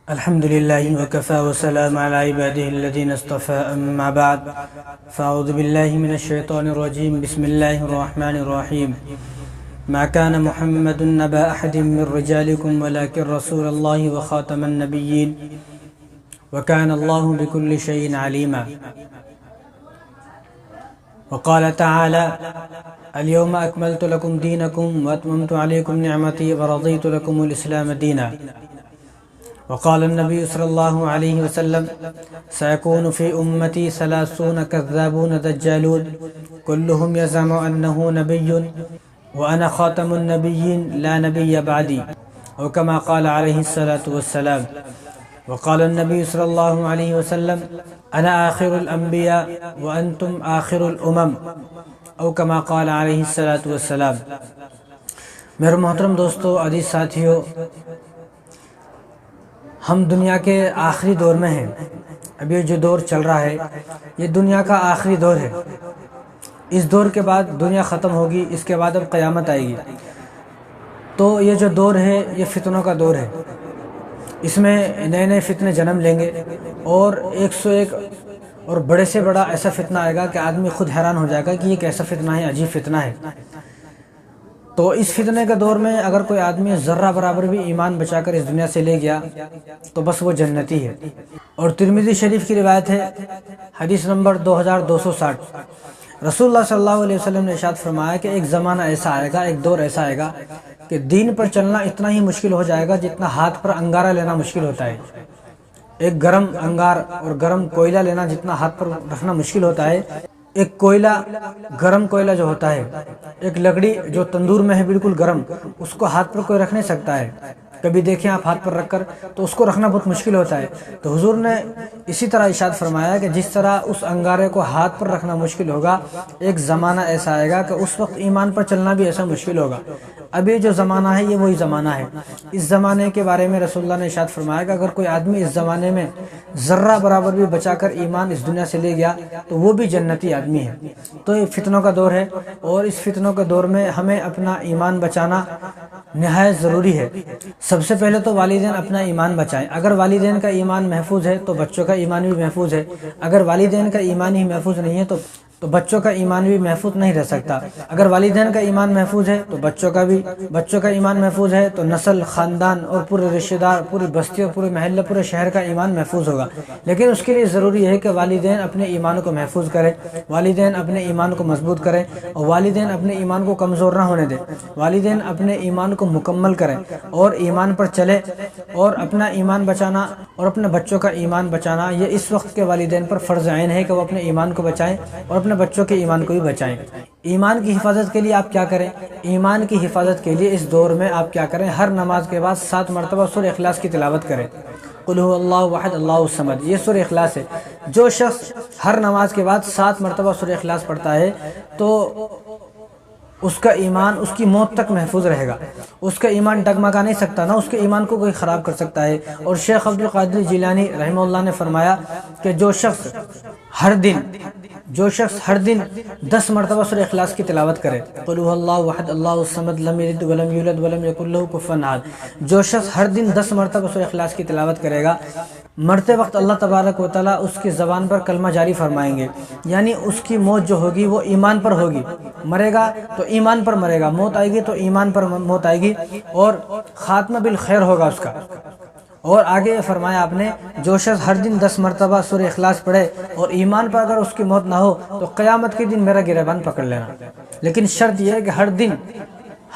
الحمد لله وكفى وسلام على عباده الذين اصطفى أما بعد فأعوذ بالله من الشيطان الرجيم بسم الله الرحمن الرحيم ما كان محمد نبا أحد من رجالكم ولكن رسول الله وخاتم النبيين وكان الله بكل شيء عليما وقال تعالى اليوم أكملت لكم دينكم وأتممت عليكم نعمتي ورضيت لكم الإسلام دينا وقال النبي صلى الله عليه وسلم سيكون في أمتي 30 كذابون دجالون كلهم يزعم أنه نبي وأنا خاتم النبيين لا نبي بعدي أو كما قال عليه الصلاة والسلام وقال النبي صلى الله عليه وسلم أنا آخر الأنبياء وأنتم آخر الأمم أو كما قال عليه الصلاة والسلام۔ میرے محترم دوستو، عزیز ساتھیو، ہم دنیا کے آخری دور میں ہیں۔ ابھی جو دور چل رہا ہے یہ دنیا کا آخری دور ہے۔ اس دور کے بعد دنیا ختم ہوگی، اس کے بعد اب قیامت آئے گی۔ تو یہ جو دور ہے یہ فتنوں کا دور ہے۔ اس میں نئے نئے فتنے جنم لیں گے اور 101 اور بڑے سے بڑا ایسا فتنہ آئے گا کہ آدمی خود حیران ہو جائے گا کہ یہ کیسا فتنہ ہے، عجیب فتنہ ہے۔ تو اس فتنے کے دور میں اگر کوئی آدمی ذرہ برابر بھی ایمان بچا کر اس دنیا سے لے گیا تو بس وہ جنتی ہے۔ اور ترمذی شریف کی روایت ہے، حدیث نمبر 2260، رسول اللہ صلی اللہ علیہ وسلم نے ارشاد فرمایا کہ ایک زمانہ ایسا آئے گا، ایک دور ایسا آئے گا کہ دین پر چلنا اتنا ہی مشکل ہو جائے گا جتنا ہاتھ پر انگارہ لینا مشکل ہوتا ہے۔ ایک گرم انگار اور گرم کوئلہ لینا جتنا ہاتھ پر رکھنا مشکل ہوتا ہے، ایک کوئلہ، گرم کوئلہ جو ہوتا ہے، ایک لکڑی جو تندور میں ہے بالکل گرم، اس کو ہاتھ پر کوئی رکھ نہیں سکتا ہے۔ کبھی دیکھیں آپ ہاتھ پر رکھ کر تو اس کو رکھنا بہت مشکل ہوتا ہے۔ تو حضور نے اسی طرح ارشاد فرمایا کہ جس طرح اس انگارے کو ہاتھ پر رکھنا مشکل ہوگا، ایک زمانہ ایسا آئے گا کہ اس وقت ایمان پر چلنا بھی ایسا مشکل ہوگا۔ ابھی جو زمانہ ہے یہ وہی زمانہ ہے۔ اس زمانے کے بارے میں رسول اللہ نے ارشاد فرمایا کہ اگر کوئی آدمی اس زمانے میں ذرہ برابر بھی بچا کر ایمان اس دنیا سے لے گیا تو وہ بھی جنتی آدمی ہے۔ تو یہ فتنوں کا دور ہے اور اس فتنوں کے دور میں ہمیں اپنا ایمان بچانا نہایت ضروری ہے۔ سب سے پہلے تو والدین اپنا ایمان بچائیں۔ اگر والدین کا ایمان محفوظ ہے تو بچوں کا ایمان بھی محفوظ ہے۔ اگر والدین کا ایمان ہی محفوظ نہیں ہے تو بچوں کا ایمان بھی محفوظ نہیں رہ سکتا۔ اگر والدین کا ایمان محفوظ ہے تو بچوں کا ایمان محفوظ ہے تو نسل، خاندان اور پورے رشتہ دار، پوری بستی اور پورے محلے، پورے شہر کا ایمان محفوظ ہوگا۔ لیکن اس کے لیے ضروری ہے کہ والدین اپنے ایمان کو محفوظ کریں، والدین اپنے ایمان کو مضبوط کریں اور والدین اپنے ایمان کو کمزور نہ ہونے دیں۔ والدین اپنے ایمان کو مکمل کریں اور ایمان پر چلے، اور اپنا ایمان بچانا اور اپنے بچوں کا ایمان بچانا یہ اس وقت کے والدین پر فرض عین ہے کہ وہ اپنے ایمان کو بچائیں اور اپنے بچوں کے ایمان کو بھی بچائیں۔ ایمان کی حفاظت کے لیے آپ کیا کریں؟ ایمان کی حفاظت کے لیے اس دور میں آپ کیا کریں؟ ہر نماز کے بعد 7 مرتبہ سورہ اخلاص کی تلاوت کریں۔ قل هو اللہ احد اللہ الصمد، یہ سورہ اخلاص ہے۔ جو شخص ہر نماز کے بعد 7 مرتبہ سورہ اخلاص پڑھتا ہے تو اس کا ایمان اس کی موت تک محفوظ رہے گا۔ اس کا ایمان ڈگمگا نہیں سکتا، نہ اس کے ایمان کو کوئی خراب کر سکتا ہے۔ اور شیخ عبد القادر جیلانی رحمہ اللہ نے فرمایا کہ جو شخص ہر دن 10 مرتبہ سورہ اخلاص کی تلاوت کرے، قل هو اللہ احد اللہ الصمد لم یلد ولم یولد ولم یکن له کفوا احد، جو شخص ہر دن 10 مرتبہ سورہ اخلاص کی تلاوت کرے گا، مرتے وقت اللہ تبارک و تعالیٰ اس کی زبان پر کلمہ جاری فرمائیں گے، یعنی اس کی موت جو ہوگی وہ ایمان پر ہوگی۔ مرے گا تو ایمان پر مرے گا، موت آئے گی تو ایمان پر موت آئے گی اور خاتمہ بالخیر ہوگا اس کا۔ اور آگے فرمایا آپ نے، جو شخص ہر دن 10 مرتبہ سورہ اخلاص پڑھے اور ایمان پر اگر اس کی موت نہ ہو تو قیامت کے دن میرا گریبان پکڑ لینا۔ لیکن شرط یہ ہے کہ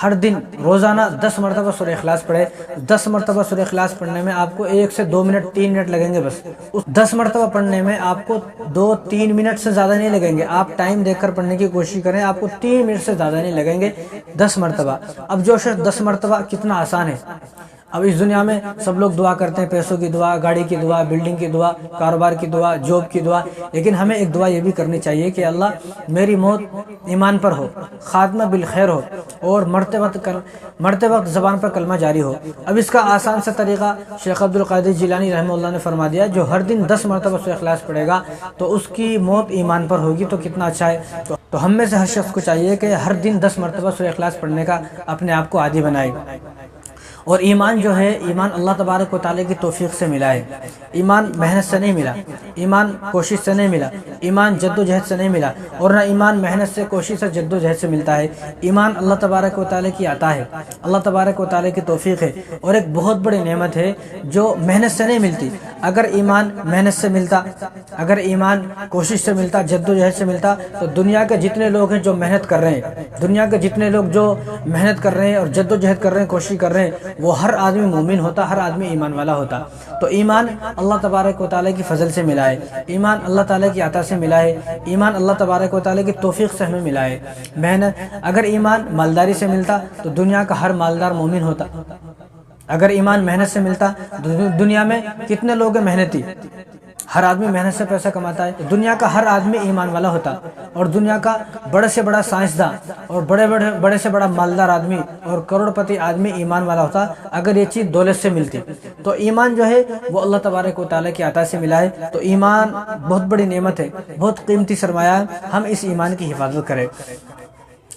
ہر دن روزانہ 10 مرتبہ سورہ اخلاص پڑھے۔ 10 مرتبہ سورہ اخلاص پڑھنے میں آپ کو 1 سے 2 منٹ 3 منٹ لگیں گے بس۔ اس 10 مرتبہ پڑھنے میں آپ کو 2-3 منٹ سے زیادہ نہیں لگیں گے۔ آپ ٹائم دیکھ کر پڑھنے کی کوشش کریں، آپ کو 3 منٹ سے زیادہ نہیں لگیں گے 10 مرتبہ۔ اب جو شخص 10 مرتبہ، کتنا آسان ہے۔ اب اس دنیا میں سب لوگ دعا کرتے ہیں، پیسوں کی دعا، گاڑی کی دعا، بلڈنگ کی دعا، کاروبار کی دعا، جاب کی دعا، لیکن ہمیں ایک دعا یہ بھی کرنی چاہیے کہ اللہ میری موت ایمان پر ہو، خاتمہ بالخیر ہو اور مرتے وقت زبان پر کلمہ جاری ہو۔ اب اس کا آسان سا طریقہ شیخ عبد القادر جیلانی رحمہ اللہ نے فرما دیا، جو ہر دن 10 مرتبہ سورہ اخلاص پڑھے گا تو اس کی موت ایمان پر ہوگی، تو کتنا اچھا ہے۔ تو ہم میں سے ہر شخص کو چاہیے کہ ہر دن 10 مرتبہ سورہ اخلاص پڑھنے کا اپنے آپ کو عادی بنائے۔ اور ایمان جو ہے، ایمان اللہ تبارک و تعالیٰ کی توفیق سے ملا ہے۔ ایمان محنت سے نہیں ملا، ایمان کوشش سے نہیں ملا، ایمان جد و جہد سے نہیں ملا، اور نہ ایمان محنت سے، کوشش سے، جد و جہد سے ملتا ہے۔ ایمان اللہ تبارک و تعالیٰ کی عطا ہے، اللہ تبارک و تعالیٰ کی توفیق ہے، اور ایک بہت بڑی نعمت ہے جو محنت سے نہیں ملتی۔ اگر ایمان محنت سے ملتا، اگر ایمان کوشش سے ملتا، جد و جہد سے ملتا، تو دنیا کے جتنے لوگ ہیں جو محنت کر رہے ہیں، دنیا کے جتنے لوگ جو محنت کر رہے ہیں اور جد و جہد کر رہے ہیں، کوشش کر رہے ہیں، وہ ہر آدمی مومن ہوتا، ہر آدمی ایمان والا ہوتا۔ تو ایمان اللہ تبارک و تعالیٰ کی فضل سے ملا ہے، ایمان اللہ تعالیٰ کی عطا سے ملا ہے، ایمان اللہ تبارک و تعالیٰ کی توفیق سے ہمیں ملا ہے۔ محنت، اگر ایمان مالداری سے ملتا تو دنیا کا ہر مالدار مومن ہوتا۔ اگر ایمان محنت سے ملتا، دنیا میں کتنے لوگ ہیں محنتی، ہر آدمی محنت سے پیسہ کماتا ہے، دنیا کا ہر آدمی ایمان والا ہوتا، اور دنیا کا بڑے سے بڑا سائنسداں اور بڑے سے بڑا مالدار آدمی اور کروڑ پتی آدمی ایمان والا ہوتا، اگر یہ چیز دولت سے ملتی۔ تو ایمان جو ہے وہ اللہ تبارک و تعالیٰ کی عطا سے ملا ہے۔ تو ایمان بہت بڑی نعمت ہے، بہت قیمتی سرمایہ ہے، ہم اس ایمان کی حفاظت کریں۔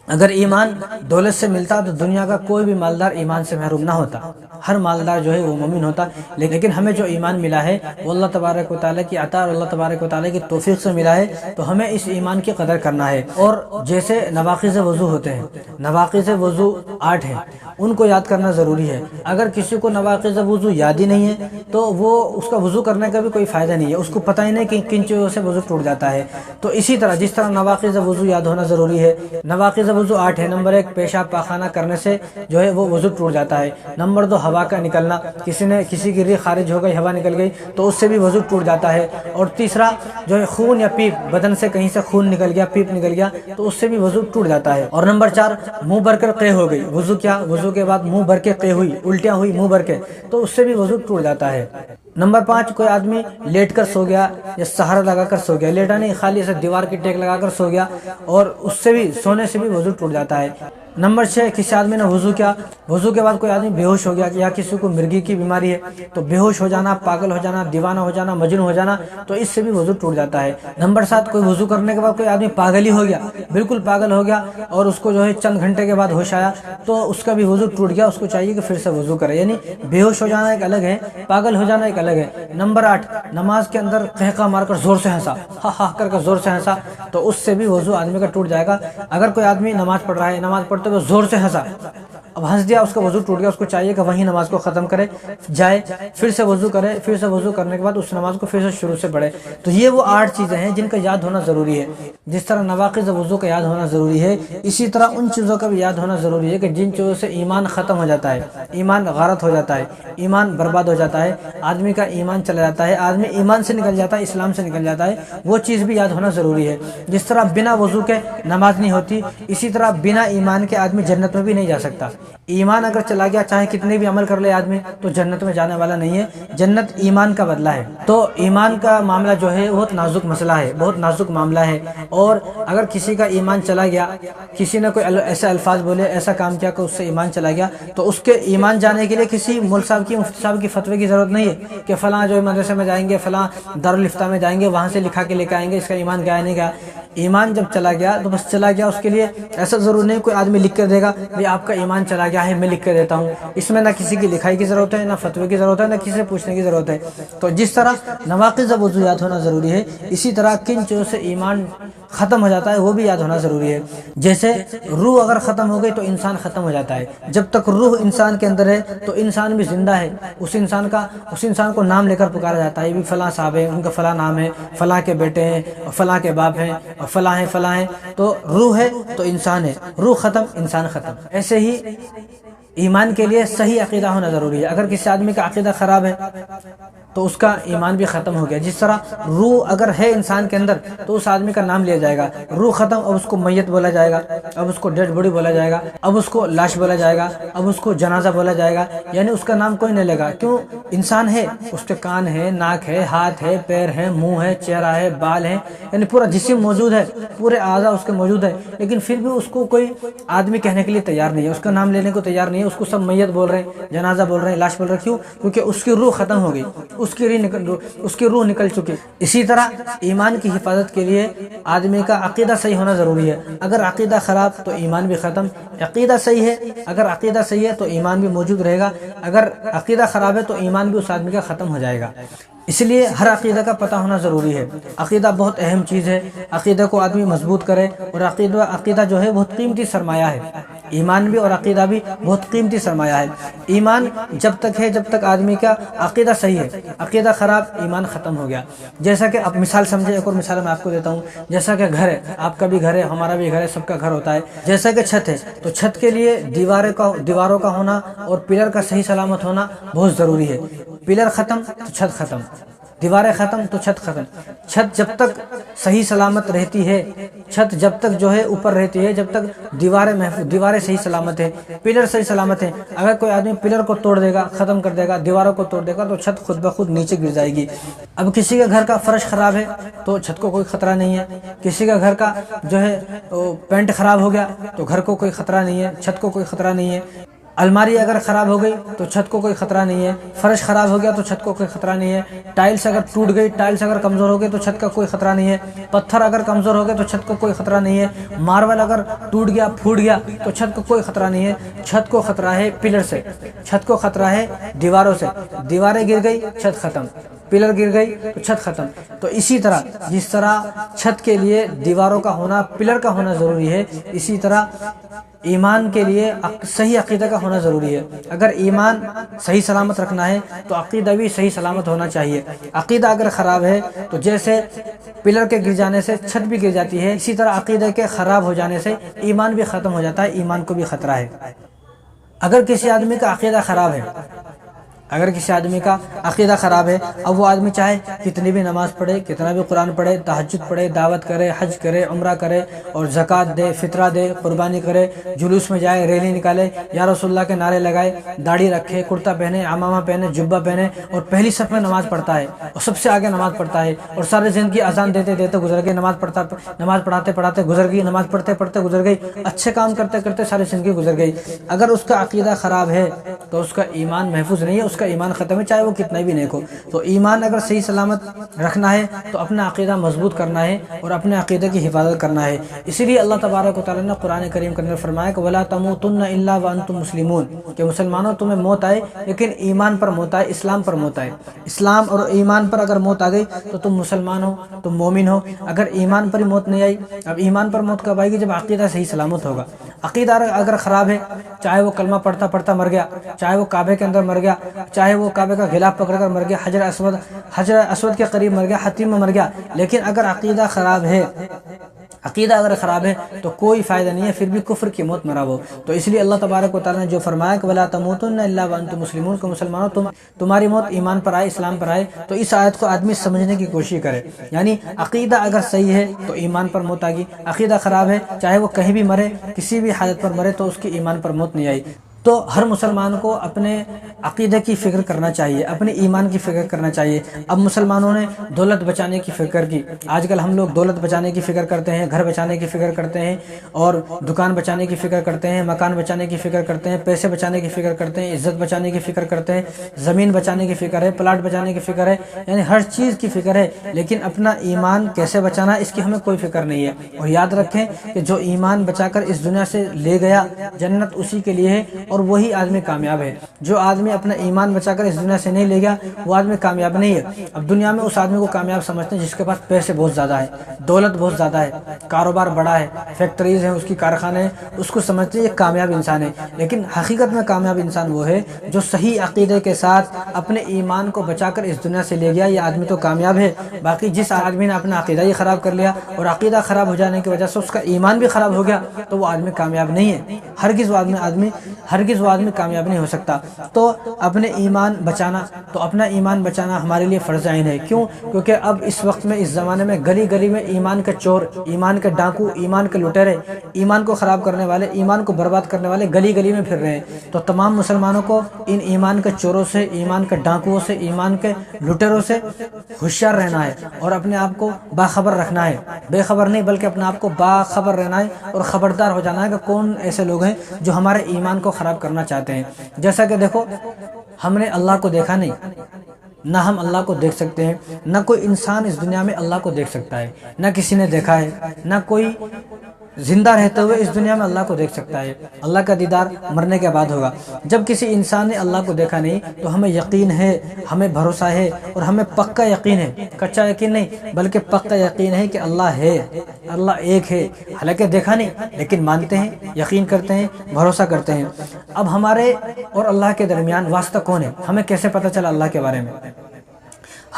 اگر ایمان دولت سے ملتا تو دنیا کا کوئی بھی مالدار ایمان سے محروم نہ ہوتا، ہر مالدار جو ہے وہ مومن ہوتا، لیکن ہمیں جو ایمان ملا ہے وہ اللہ تبارک و تعالیٰ کی عطا اور اللہ تبارک و تعالیٰ کی توفیق سے ملا ہے، تو ہمیں اس ایمان کی قدر کرنا ہے۔ اور جیسے نواقض وضو ہوتے ہیں، نواقض وضو 8 ہیں، ان کو یاد کرنا ضروری ہے۔ اگر کسی کو نواقض وضو یاد ہی نہیں ہے تو وہ اس کا وضو کرنے کا بھی کوئی فائدہ نہیں ہے، اس کو پتہ ہی نہیں کہ کن چیزوں سے وضو ٹوٹ جاتا ہے۔ تو اسی طرح جس طرح نواقض وضو یاد ہونا ضروری ہے، نواقض وضو 8 ہے۔ نمبر 1، پیشاب پاخانہ کرنے سے جو ہے وہ وضو ٹوٹ جاتا ہے۔ نمبر 2، ہوا کا نکلنا، کسی کی ریح خارج ہو گئی، ہوا نکل گئی تو اس سے بھی وضو ٹوٹ جاتا ہے۔ اور تیسرا جو ہے خون یا پیپ، بدن سے کہیں سے خون نکل گیا، پیپ نکل گیا تو اس سے بھی وضو ٹوٹ جاتا ہے۔ اور نمبر 4، منہ بھر کر قے ہو گئی، وضو کے بعد منہ بھر کے قے ہوئی، الٹیاں ہوئی منہ بھر کے، تو اس سے بھی وضو ٹوٹ جاتا ہے۔ نمبر 5، کوئی آدمی لیٹ کر سو گیا یا سہارا لگا کر سو گیا، لیٹا نہیں، خالی ایسے دیوار کی ٹیک لگا کر سو گیا، اور اس سے بھی، سونے سے بھی وضو ٹوٹ جاتا ہے۔ نمبر 6، کسی آدمی نے وضو کیا، وضو کے بعد کوئی آدمی بے ہوش ہو گیا یا کسی کو مرگی کی بیماری ہے تو بے ہوش ہو جانا، پاگل ہو جانا، دیوانہ ہو جانا، مجنون ہو جانا، تو اس سے بھی وضو ٹوٹ جاتا ہے۔ نمبر 7، کوئی وضو کرنے کے بعد کوئی آدمی پاگل ہی ہو گیا، بالکل پاگل ہو گیا، اور اس کو جو ہے چند گھنٹے کے بعد ہوش آیا تو اس کا بھی وضو ٹوٹ گیا، اس کو چاہیے کہ پھر سے وضو کرے۔ یعنی بے ہوش ہو جانا ایک الگ ہے، پاگل ہو جانا ایک الگ ہے۔ نمبر 8، نماز کے اندر قہقہ مار کر زور سے ہنسا، ہا ہا کر کے زور سے ہنسا، تو اس سے بھی وضو آدمی کا ٹوٹ جائے گا۔ اگر کوئی آدمی نماز پڑھ رہا ہے، نماز پڑھتے ہوئے زور سے ہنسا، اب ہنس دیا، اس کا وضو ٹوٹ گیا، اس کو چاہیے کہ وہیں نماز کو ختم کرے، جائے پھر سے وضو کرے، پھر سے وضو کرنے کے بعد اس نماز کو پھر سے شروع سے پڑھے۔ تو یہ وہ 8 چیزیں ہیں جن کا یاد ہونا ضروری ہے۔ جس طرح نواقض وضو کا یاد ہونا ضروری ہے، اسی طرح ان چیزوں کا بھی یاد ہونا ضروری ہے کہ جن چیزوں سے ایمان ختم ہو جاتا ہے، ایمان غارت ہو جاتا ہے، ایمان برباد ہو جاتا ہے، آدمی کا ایمان چلا جاتا ہے، آدمی ایمان سے نکل جاتا ہے، اسلام سے نکل جاتا ہے، وہ چیز بھی یاد ہونا ضروری ہے۔ جس طرح بنا وضو کے نماز نہیں ہوتی، اسی طرح بنا ایمان کے آدمی جنت میں بھی نہیں جا سکتا۔ ایمان اگر چلا گیا، چاہے کتنے بھی عمل کر لے آدمی، تو جنت میں جانے والا نہیں ہے، جنت ایمان کا بدلہ ہے۔ تو ایمان کا معاملہ جو ہے بہت نازک مسئلہ ہے، بہت نازک معاملہ ہے، اور اگر کسی کا ایمان چلا گیا، کسی نے کوئی ایسے الفاظ بولے، ایسا کام کیا کہ اس سے ایمان چلا گیا، تو اس کے ایمان جانے کے لیے کسی مول صاحب کی، مفتی صاحب کی فتوے کی ضرورت نہیں ہے کہ فلاں جو مدرسے میں جائیں گے، فلاں دارالفتہ میں جائیں گے، وہاں سے لکھا کے لے کے آئیں گے اس کا ایمان گیا نہیں گیا۔ ایمان جب چلا گیا تو بس چلا گیا، اس کے لیے ایسا ضرور نہیں کوئی آدمی لکھ کر دے گا بھائی آپ کا ایمان چلا گیا ہے، میں لکھ کے دیتا ہوں۔ اس میں نہ کسی کی لکھائی کی ضرورت ہے، نہ فتوے کی ضرورت ہے، نہ کسی سے پوچھنے کی ضرورت ہے۔ تو جس طرح نواقض وضو یاد ہونا ضروری ہے، اسی طرح کن چیزوں سے ایمان ختم ہو جاتا ہے وہ بھی یاد ہونا ضروری ہے۔ جیسے روح اگر ختم ہو گئی تو انسان ختم ہو جاتا ہے، جب تک روح انسان کے اندر ہے تو انسان بھی زندہ ہے، اس انسان کو نام لے کر پکارا جاتا ہے، یہ بھی فلاں صاحب ہے، ان کا فلاں نام ہے، فلاں کے بیٹے ہیں، فلاں کے باپ ہیں، فلاں ہیں فلاں ہیں۔ تو روح ہے تو انسان ہے، روح ختم انسان ختم۔ ایسے ہی ایمان کے لیے صحیح عقیدہ ہونا ضروری ہے۔ اگر کسی آدمی کا عقیدہ خراب ہے تو اس کا ایمان بھی ختم ہو گیا۔ جس طرح روح اگر ہے انسان کے اندر تو اس آدمی کا نام لیا جائے گا، روح ختم، اب اس کو میت بولا جائے گا، اب اس کو ڈیڈ باڈی بولا جائے گا، اب اس کو لاش بولا جائے گا، اب اس کو جنازہ بولا جائے گا، یعنی اس کا نام کوئی نہیں لے گا۔ کیوں؟ انسان ہے، اس کے کان ہے، ناک ہے، ہاتھ ہے، پیر ہے، منہ ہے، چہرہ ہے، بال ہے، یعنی پورا جسم موجود ہے، پورے اعضاء اس کے موجود ہے، لیکن پھر بھی اس کو کوئی آدمی کہنے کے لیے تیار نہیں ہے، اس کا نام لینے کو تیار نہیں ہے، اس کو سب میت بول رہے ہیں، جنازہ بول رہے ہیں، لاش بول رہے ہیں۔ کیوں؟ کیونکہ اس کی روح ختم ہو گئی، اس کی روح نکل چکی. اسی طرح ایمان کی حفاظت کے لیے آدمی کا عقیدہ صحیح ہونا ضروری ہے. اگر عقیدہ خراب تو ایمان بھی ختم. عقیدہ صحیح ہے، اگر عقیدہ صحیح ہے تو ایمان بھی موجود رہے گا. اگر عقیدہ خراب ہے تو ایمان بھی اس آدمی کا ختم ہو جائے گا. اس لیے ہر عقیدہ کا پتہ ہونا ضروری ہے. عقیدہ بہت اہم چیز ہے. عقیدہ کو آدمی مضبوط کرے، اور عقیدہ جو ہے بہت قیمتی سرمایہ ہے. ایمان بھی اور عقیدہ بھی بہت قیمتی سرمایہ ہے. ایمان جب تک ہے جب تک آدمی کا عقیدہ صحیح ہے. عقیدہ خراب، ایمان ختم ہو گیا. جیسا کہ اب مثال سمجھے، ایک اور مثال میں آپ کو دیتا ہوں. جیسا کہ گھر ہے، آپ کا بھی گھر ہے، ہمارا بھی گھر ہے، سب کا گھر ہوتا ہے. جیسا کہ چھت ہے، تو چھت کے لیے دیواروں کا ہونا اور پلر کا صحیح سلامت ہونا بہت ضروری ہے. پلر ختم تو چھت ختم، دیواریں ختم تو چھت ختم. چھت جب تک صحیح سلامت رہتی ہے، چھت جب تک جو ہے اوپر رہتی ہے، جب تک دیواریں صحیح سلامت ہے، پلر صحیح سلامت ہے. اگر کوئی آدمی پلر کو توڑ دے گا، ختم کر دے گا، دیواروں کو توڑ دے گا، تو چھت خود بخود نیچے گر جائے گی. اب کسی کے گھر کا فرش خراب ہے تو چھت کو کوئی خطرہ نہیں ہے. کسی کا گھر کا جو ہے پینٹ خراب ہو گیا تو گھر کو کوئی خطرہ نہیں ہے، چھت کو کوئی خطرہ نہیں ہے. الماری اگر خراب ہو گئی تو چھت کو کوئی خطرہ نہیں ہے. فرش خراب ہو گیا تو چھت کو کوئی خطرہ نہیں ہے. ٹائلس اگر ٹوٹ گئی، ٹائلس اگر کمزور ہو گئی تو چھت کا کوئی خطرہ نہیں ہے. پتھر اگر کمزور ہو گئے تو چھت کو کوئی خطرہ نہیں ہے. ماربل اگر ٹوٹ گیا، پھوٹ گیا تو چھت کو کوئی خطرہ نہیں ہے. چھت کو خطرہ ہے پلر سے، چھت کو خطرہ ہے دیواروں سے. دیواریں گر گئی، چھت ختم. پلر گر گئی تو چھت ختم. تو اسی طرح جس طرح چھت کے لیے دیواروں کا ہونا، پلر کا ہونا ضروری ہے، اسی طرح ایمان کے لیے صحیح عقیدہ کا ہونا ضروری ہے. اگر ایمان صحیح سلامت رکھنا ہے تو عقیدہ بھی صحیح سلامت ہونا چاہیے. عقیدہ اگر خراب ہے تو جیسے پلر کے گر جانے سے چھت بھی گر جاتی ہے، اسی طرح عقیدہ کے خراب ہو جانے سے ایمان بھی ختم ہو جاتا ہے، ایمان کو بھی خطرہ ہے. اگر کسی آدمی کا عقیدہ خراب ہے، اگر کسی آدمی کا عقیدہ خراب ہے، اب وہ آدمی چاہے کتنی بھی نماز پڑھے، کتنا بھی قرآن پڑھے، تہجد پڑھے، دعوت کرے، حج کرے، عمرہ کرے، اور زکوٰۃ دے، فطرہ دے، قربانی کرے، جلوس میں جائے، ریلی نکالے، یا رسول اللہ کے نعرے لگائے، داڑھی رکھے، کرتا پہنے، عمامہ پہنے، جبہ پہنے، اور پہلی صف میں نماز پڑھتا ہے، اور سب سے آگے نماز پڑھتا ہے، اور سارے زندگی اذان دیتے دیتے گزر گئی، نماز پڑھاتے پڑھاتے گزر گئی، نماز پڑھتے پڑھتے گزر گئی، اچھے کام کرتے کرتے ساری زندگی گزر گئی. اگر اس کا عقیدہ خراب ہے تو اس کا ایمان محفوظ نہیں ہے، اس کا ایمان ختم ہے، چاہے وہ کتنا بھی نیک ہو. تو ایمان اگر صحیح سلامت رکھنا ہے تو اپنا عقیدہ مضبوط کرنا ہے اور اپنے عقیدے کی حفاظت کرنا ہے. اسی لیے اللہ تبارک و تعالیٰ نے قرآن کریم کے اندر فرمایا کہ وَلَا تَمُوتُنَّ إِلَّا وَأَنْتُمْ مُسْلِمُونَ، کہ مسلمانوں تمہیں موت آئے لیکن ایمان پر موت آئے، اسلام پر موت آئے. اسلام اور ایمان پر اگر موت آ گئی تو تم مسلمان ہو، تم مومن ہو. اگر ایمان پر ہی موت نہیں آئی، اب ایمان پر موت کب آئے گی؟ جب عقیدہ صحیح سلامت ہوگا. عقیدہ اگر خراب ہے، چاہے وہ کلمہ پڑھتا پڑھتا مر گیا، چاہے وہ کعبے کے اندر مر گیا، چاہے وہ کعبے کا غلاف پکڑ کر مر گیا، حجر اسود کے قریب مر گیا، حتیم میں مر گیا، لیکن اگر عقیدہ خراب ہے، عقیدہ اگر خراب ہے تو کوئی فائدہ نہیں ہے، پھر بھی کفر کی موت مرا وہ. تو اس لیے اللہ تبارک و تعالیٰ نے جو فرمایا کہ وَلَا تَمُوتُنَّ إِلَّا وَأَنْتُمْ مُسْلِمُونَ، کہ مسلمانوں تمہاری موت ایمان پر آئے، اسلام پر آئے. تو اس آیت کو آدمی سمجھنے کی کوشش کرے. یعنی عقیدہ اگر صحیح ہے تو ایمان پر موت آ گئی، عقیدہ خراب ہے، چاہے وہ کہیں بھی مرے، کسی بھی حالت پر مرے، تو اس کی ایمان پر موت نہیں آئی. تو ہر مسلمان کو اپنے عقیدے کی فکر کرنا چاہیے، اپنے ایمان کی فکر کرنا چاہیے. اب مسلمانوں نے دولت بچانے کی فکر کی. آج کل ہم لوگ دولت بچانے کی فکر کرتے ہیں، گھر بچانے کی فکر کرتے ہیں، اور دکان بچانے کی فکر کرتے ہیں، مکان بچانے کی فکر کرتے ہیں، پیسے بچانے کی فکر کرتے ہیں، عزت بچانے کی فکر کرتے ہیں، زمین بچانے کی فکر ہے، پلاٹ بچانے کی فکر ہے، یعنی ہر چیز کی فکر ہے. لیکن اپنا ایمان کیسے بچانا، اس کی ہمیں کوئی فکر نہیں ہے. اور یاد رکھیں کہ جو ایمان بچا کر اس دنیا سے لے گیا، جنت اسی کے لیے ہے، اور وہی آدمی کامیاب ہے. جو آدمی اپنا ایمان بچا کر اس دنیا سے نہیں لے گیا، وہ آدمی کامیاب نہیں ہے. اب دنیا میں اس آدمی کو کامیاب سمجھتے ہیں جس کے پاس پیسے بہت زیادہ ہے، دولت بہت زیادہ ہے، کاروبار بڑا ہے، فیکٹریز ہیں، اس کی کارخانے ہیں، اس کو سمجھتے ہیں یہ کامیاب انسان ہے. لیکن حقیقت میں کامیاب انسان وہ ہے جو صحیح عقیدے کے ساتھ اپنے ایمان کو بچا کر اس دنیا سے لے گیا، یہ آدمی تو کامیاب ہے. باقی جس آدمی نے اپنا عقیدہ ہی خراب کر لیا اور عقیدہ خراب ہو جانے کی وجہ سے اس کا ایمان بھی خراب ہو گیا، تو وہ آدمی کامیاب نہیں ہے. ہرگز وہ آدمی کامیاب نہیں ہو سکتا. تو اپنے ایمان بچانا ہمارے لیے فرض عین ہے. کیوں؟ کیونکہ اب اس وقت میں، اس زمانے میں گلی گلی میں ایمان کے چور، ایمان کے ڈاکو، ایمان کے لٹیرے، ایمان کو خراب کرنے والے، ایمان کو برباد کرنے والے گلی گلی میں پھر رہے ہیں. تو تمام مسلمانوں کو ان ایمان کے چوروں سے، ایمان کے ڈاکوؤں سے، ایمان کے لٹیروں سے ہوشیار رہنا ہے اور اپنے آپ کو باخبر رکھنا ہے. بے خبر نہیں بلکہ اپنے آپ کو باخبر رہنا ہے اور خبردار ہو جانا ہے کہ کون ایسے لوگ ہیں جو ہمارے ایمان کو خراب کرنا چاہتے ہیں. جیسا کہ دیکھو، ہم نے اللہ کو دیکھا نہیں، نہ ہم اللہ کو دیکھ سکتے ہیں، نہ کوئی انسان اس دنیا میں اللہ کو دیکھ سکتا ہے، نہ کسی نے دیکھا ہے، نہ کوئی زندہ رہتے ہوئے اس دنیا میں اللہ کو دیکھ سکتا ہے۔ اللہ کا دیدار مرنے کے بعد ہوگا۔ جب کسی انسان نے اللہ کو دیکھا نہیں تو ہمیں یقین ہے، ہمیں بھروسہ ہے، اور ہمیں پکا یقین ہے، کچا یقین نہیں بلکہ پکا یقین ہے کہ اللہ ہے، اللہ ایک ہے۔ حالانکہ دیکھا نہیں لیکن مانتے ہیں، یقین کرتے ہیں، بھروسہ کرتے ہیں۔ اب ہمارے اور اللہ کے درمیان واسطہ کون ہے؟ ہمیں کیسے پتہ چلا اللہ کے بارے میں؟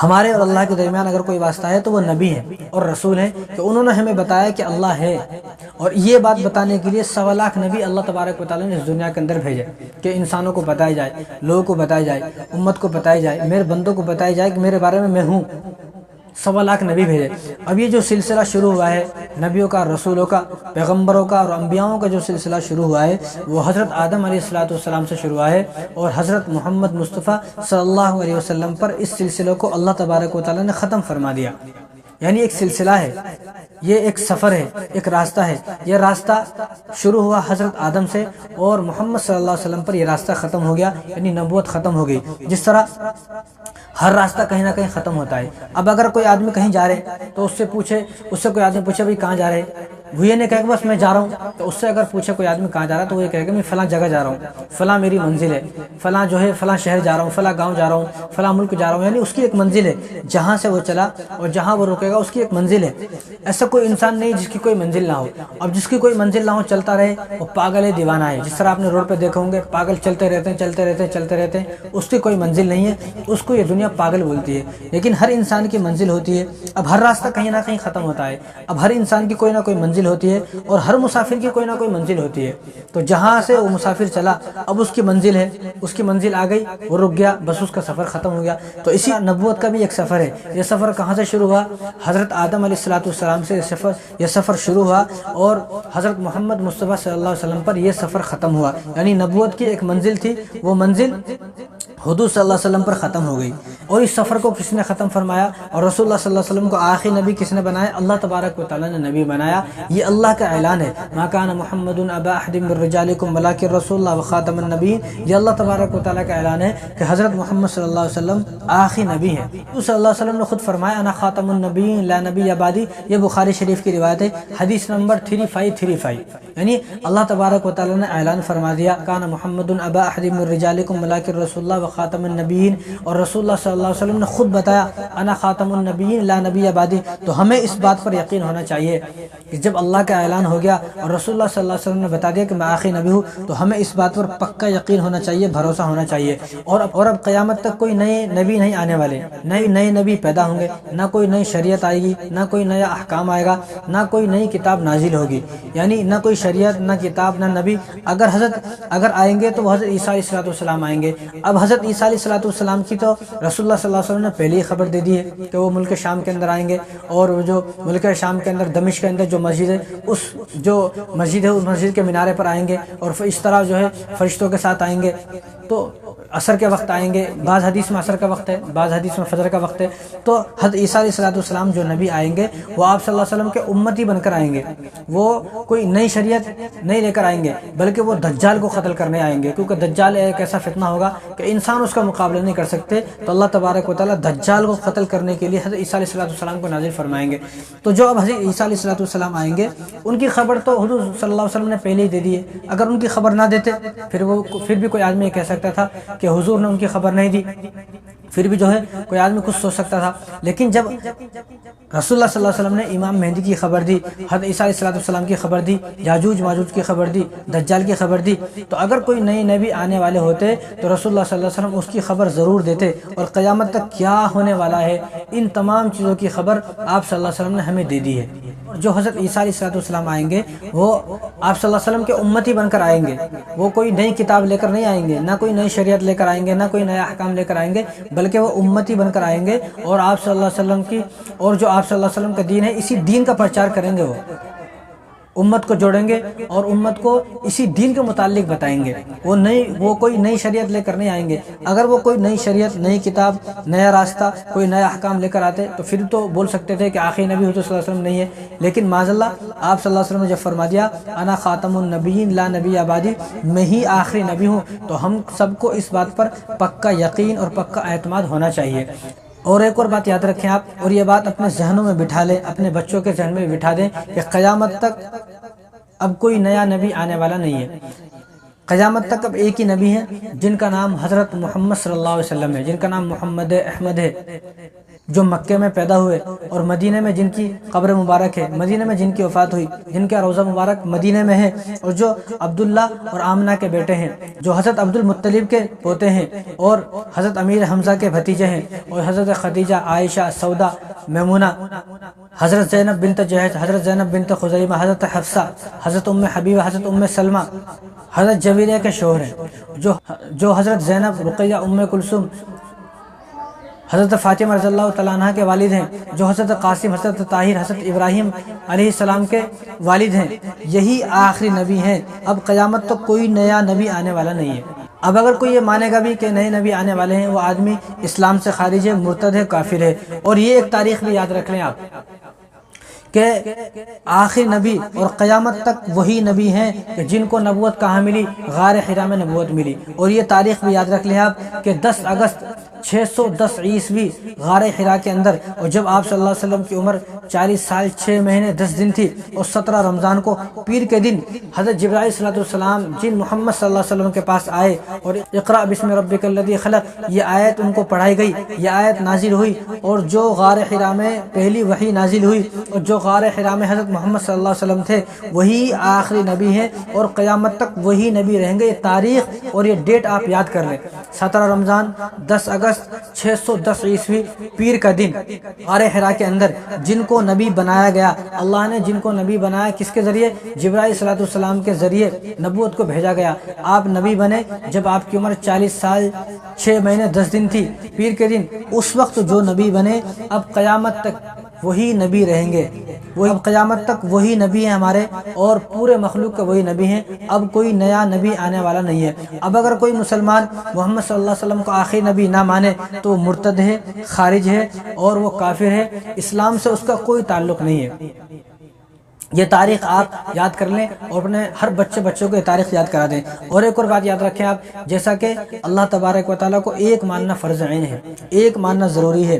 ہمارے اور اللہ کے درمیان اگر کوئی واسطہ ہے تو وہ نبی ہیں اور رسول ہیں، کہ انہوں نے ہمیں بتایا کہ اللہ ہے، اور یہ بات بتانے کے لیے 1.25 لاکھ نبی اللہ تبارک و تعالیٰ نے اس دنیا کے اندر بھیجے کہ انسانوں کو بتایا جائے، لوگوں کو بتایا جائے، امت کو بتایا جائے، میرے بندوں کو بتایا جائے کہ میرے بارے میں ہوں۔ 1.25 لاکھ نبی بھیجے۔ اب یہ جو سلسلہ شروع ہوا ہے نبیوں کا، رسولوں کا، پیغمبروں کا اور انبیاؤں کا جو سلسلہ شروع ہوا ہے وہ حضرت آدم علیہ السلام سے شروع ہوا ہے، اور حضرت محمد مصطفیٰ صلی اللہ علیہ وسلم پر اس سلسلے کو اللہ تبارک و تعالیٰ نے ختم فرما دیا۔ یعنی ایک سلسلہ ہے، یہ ایک سفر ہے، ایک راستہ ہے۔ یہ راستہ شروع ہوا حضرت آدم سے، اور محمد صلی اللہ علیہ وسلم پر یہ راستہ ختم ہو گیا، یعنی نبوت ختم ہو گئی۔ جس طرح ہر راستہ کہیں نہ کہیں ختم ہوتا ہے۔ اب اگر کوئی آدمی کہیں جا رہے تو اس سے کوئی آدمی پوچھے بھائی کہاں جا رہے، وہ یہ نہیں کہے کہ بس میں جا رہا ہوں، تو اس سے اگر پوچھے کوئی آدمی کہاں جا رہا ہے تو وہ یہ کہے کہ میں فلاں جگہ جا رہا ہوں، فلاں میری منزل ہے، فلاں جو ہے فلاں شہر جا رہا ہوں، فلاں گاؤں جا رہا ہوں، فلاں ملک جا رہا ہوں، یعنی اس کی ایک منزل ہے، جہاں سے وہ چلا اور جہاں وہ رکے گا اس کی ایک منزل ہے۔ ایسا کوئی انسان نہیں جس کی کوئی منزل نہ ہو۔ اب جس کی کوئی منزل نہ ہو چلتا رہے وہ پاگل ہے، دیوانہ ہے۔ جس طرح آپ نے روڈ پہ دیکھے ہوں گے پاگل چلتے رہتے ہیں، اس کی کوئی منزل نہیں ہے، اس کو یہ دنیا پاگل بولتی ہے۔ لیکن ہر انسان کی منزل ہوتی ہے۔ اب ہر راستہ کہیں نہ کہیں ختم ہوتا ہے، اب ہر انسان کی کوئی نہ کوئی منزل ہوتی ہے، اور ہر مسافر کی کوئی نہ کوئی منزل ہوتی ہے۔ تو جہاں سے وہ مسافر چلا اب اس کی منزل ہے، اس کی منزل آ گئی، وہ رک گیا، بس اس کا سفر ختم ہو گیا۔ تو اسی نبوت کا بھی ایک سفر ہے۔ یہ سفر کہاں سے شروع ہوا؟ حضرت آدم علیہ السلام سے یہ سفر شروع ہوا، اور حضرت محمد مصطفیٰ صلی اللہ علیہ وسلم پر یہ سفر ختم ہوا۔ یعنی نبوت کی ایک منزل تھی، وہ منزل حضور صلی اللہ علیہ وسلم پر ختم ہو گئی۔ اور اس سفر کو کس نے ختم فرمایا اور رسول اللہ صلی اللہ علیہ وسلم کو آخری نبی کس نے بنایا؟ اللہ تبارک و تعالیٰ نے نبی بنایا۔ یہ اللہ کا اعلان ہے، ما کان محمد ابا احد من رجالکم ولکن رسول اللہ وخاتم النبیین۔ یہ اللہ تبارک و تعالیٰ کا اعلان ہے کہ حضرت محمد صلی اللہ علیہ وسلم آخری نبی ہیں۔ رسول صلی اللہ علیہ وسلم نے خود فرمایا انا خاتم النبیین لا نبی بعدی۔ یہ بخاری شریف کی روایت ہے، حدیث نمبر 3535۔ یعنی اللہ تبارک و تعالیٰ نے اعلان فرما دیا کان محمد ابا احد من رجالکم ولکن رسول اللہ وخاتم النبیین، اور رسول اللہ صلی اللہ علیہ وسلم نے خود بتایا انا خاتم النبیین لا نبی بعدی۔ تو ہمیں اس بات پر یقین ہونا چاہیے کہ جب اللہ کا اعلان ہو گیا اور رسول اللہ صلی اللہ علیہ وسلم نے بتا دیا کہ میں آخری نبی ہوں، تو ہمیں اس بات پر پکا یقین ہونا چاہیے، بھروسہ ہونا چاہیے۔ اور اب قیامت تک کوئی نئے نبی نہیں آنے والے، نئے نبی پیدا ہوں گے، نہ کوئی نئی شریعت آئے گی، نہ کوئی نیا احکام آئے گا، نہ کوئی نئی کتاب نازل ہوگی۔ یعنی نہ کوئی شریعت، نہ کتاب، نہ نبی۔ اگر آئیں گے تو وہ حضرت عیسیٰ علیہ السلام آئیں گے۔ اب حضرت عیسیٰ علیہ السلام کی تو رسول اللہ صلی اللہ علیہ وسلم نے پہلے ہی خبر دے دی ہے کہ وہ ملک شام کے اندر آئیں گے، اور وہ جو ملک شام کے اندر دمشق کے اندر جو مسجد ہے اس مسجد کے مینارے پر آئیں گے، اور اس طرح جو ہے فرشتوں کے ساتھ آئیں گے۔ تو عصر کے وقت آئیں گے، بعض حدیث میں عصر کا وقت ہے، بعض حدیث میں فجر کا وقت ہے۔ تو حضرت عیسیٰ علیہ السلام جو نبی آئیں گے وہ آپ صلی اللہ علیہ وسلم کے امتی بن کر آئیں گے۔ وہ کوئی نئی شریعت نہیں لے کر آئیں گے بلکہ وہ دجال کو قتل کرنے آئیں گے، کیونکہ دجال ایک ایسا فتنہ ہوگا کہ انسان اس کا مقابلہ نہیں کر سکتے۔ تو اللہ تبارک و تعالیٰ دجال کو قتل کرنے کے لیے حضرت عیسیٰ علیہ السلام کو نازل فرمائیں گے۔ تو جو اب حضرت عیسیٰ علیہ السلام آئیں گے ان کی خبر تو حضور صلی اللہ علیہ وسلم نے پہلے ہی دے دی ہے۔ اگر ان کی خبر نہ دیتے پھر بھی کوئی آدمی یہ کہہ سکتا تھا کہ حضور نے ان کی خبر نہیں دی، پھر بھی جو ہے کوئی آدمی کچھ سوچ سکتا تھا۔ لیکن جب رسول اللہ صلی اللہ علیہ وسلم نے امام مہدی کی خبر دی، حضرت عیسیٰ علیہ السلام کی خبر دی، یاجوج ماجوج کی خبر دی، دجال کی خبر دی، تو اگر کوئی نئے نبی آنے والے ہوتے تو رسول اللہ صلی اللہ علیہ وسلم اس کی خبر ضرور دیتے، اور قیامت تک کیا ہونے والا ہے ان تمام چیزوں کی خبر آپ صلی اللہ علیہ وسلم نے ہمیں دے دی ہے۔ جو حضرت عیسیٰ علیہ السلام آئیں گے وہ آپ صلی اللہ علیہ وسلم کے امتی بن کر آئیں گے۔ وہ کوئی نئی کتاب لے کر نہیں آئیں گے، نہ کوئی نئی شریعت لے کر آئیں گے، نہ کوئی نیا احکام لے کر آئیں گے، بلکہ وہ امتی بن کر آئیں گے، اور آپ صلی اللہ علیہ وسلم کی جو آپ صلی اللہ علیہ وسلم کا دین ہے اسی دین کا پرچار کریں گے۔ وہ امت کو جوڑیں گے اور امت کو اسی دین کے متعلق بتائیں گے۔ وہ کوئی نئی شریعت لے کر نہیں آئیں گے۔ اگر وہ کوئی نئی شریعت، نئی کتاب، نیا راستہ، کوئی نیا احکام لے کر آتے تو پھر تو بول سکتے تھے کہ آخری نبی حضور صلی اللہ علیہ وسلم نہیں ہے، لیکن معاذ اللہ آپ صلی اللہ علیہ وسلم نے جب فرما دیا انا خاتم النبیین لا نبی بعدی، میں ہی آخری نبی ہوں، تو ہم سب کو اس بات پر پکا یقین اور پکا اعتماد ہونا چاہیے۔ اور ایک اور بات یاد رکھیں آپ، اور یہ بات اپنے ذہنوں میں بٹھا لیں، اپنے بچوں کے ذہن میں بٹھا دیں کہ قیامت تک اب کوئی نیا نبی آنے والا نہیں ہے۔ قیامت تک اب ایک ہی نبی ہے جن کا نام حضرت محمد صلی اللہ علیہ وسلم ہے، جن کا نام محمد احمد ہے، جو مکے میں پیدا ہوئے اور مدینہ میں جن کی قبر مبارک ہے، مدینہ میں جن کی وفات ہوئی، جن کا روضہ مبارک مدینہ میں ہے، اور جو عبداللہ اور آمنہ کے بیٹے ہیں، جو حضرت عبد المطلب کے پوتے ہیں، اور حضرت امیر حمزہ کے بھتیجے ہیں، اور حضرت خدیجہ، عائشہ، سودا، میمونہ، حضرت زینب بنت جہش، حضرت زینب بنت خزیمہ، حضرت حفصہ، حضرت ام حبیبہ، حضرت ام سلمہ، حضرت جویریہ کے شوہر ہیں، جو حضرت زینب، رقیہ، ام کلثوم، حضرت فاطمہ رضی اللہ تعالیٰ عنہ کے والد ہیں، جو حضرت قاسم، حضرت طاہر، حضرت ابراہیم علیہ السلام کے والد ہیں، یہی آخری نبی ہیں۔ اب قیامت تک کوئی نیا نبی آنے والا نہیں ہے۔ اب اگر کوئی یہ مانے گا بھی کہ نئے نبی آنے والے ہیں، وہ آدمی اسلام سے خارج ہے، مرتد ہے، کافر ہے۔ اور یہ ایک تاریخ بھی یاد رکھ لیں آپ کہ آخری نبی اور قیامت تک وہی نبی ہیں کہ جن کو نبوت کہاں ملی؟ غار حرا میں نبوت ملی۔ اور یہ تاریخ بھی یاد رکھ لیں آپ کہ 10 اگست 610 عیسوی غار حرا کے اندر، اور جب آپ صلی اللہ علیہ وسلم کی عمر 40 سال 6 مہینے 10 دن تھی، اور 17 رمضان کو پیر کے دن حضرت جبرائیل صلی اللہ علیہ وسلم جن محمد صلی اللہ علیہ وسلم کے پاس آئے اور اقرأ بسم ربک الذی خلق، یہ آیت ان کو پڑھائی گئی، یہ آیت نازل ہوئی، اور جو غار حرا میں پہلی وحی نازل ہوئی، اور جو غار حرا میں حضرت محمد صلی اللہ علیہ وسلم تھے، وہی آخری نبی ہیں اور قیامت تک وہی نبی رہیں گے۔ یہ تاریخ اور یہ ڈیٹ آپ یاد کر لیں، 17 رمضان 10 اگست 610 عیسوی، پیر کا دن، غار حرا کے اندر جن کو نبی بنایا گیا، اللہ نے جن کو نبی بنایا کس کے ذریعے؟ جبرائیل صلی اللہ علیہ وسلم کے ذریعے نبوت کو بھیجا گیا۔ آپ نبی بنے جب آپ کی عمر 40 سال 6 مہینے 10 دن تھی، پیر کے دن، اس وقت جو نبی بنے، اب قیامت تک وہی نبی رہیں گے، اب قیامت تک وہی نبی ہیں ہمارے، اور پورے مخلوق کے وہی نبی ہیں۔ اب کوئی نیا نبی آنے والا نہیں ہے۔ اب اگر کوئی مسلمان محمد صلی اللہ علیہ وسلم کو آخری نبی نہ مانے تو وہ مرتد ہے، خارج ہے، اور وہ کافر ہے، اسلام سے اس کا کوئی تعلق نہیں ہے۔ یہ تاریخ آپ یاد کر لیں اور اپنے ہر بچوں کو یہ تاریخ یاد کرا دیں۔ اور ایک اور بات یاد رکھیں آپ، جیسا کہ اللہ تبارک و تعالیٰ کو ایک ماننا فرض عین ہے، ایک ماننا ضروری ہے،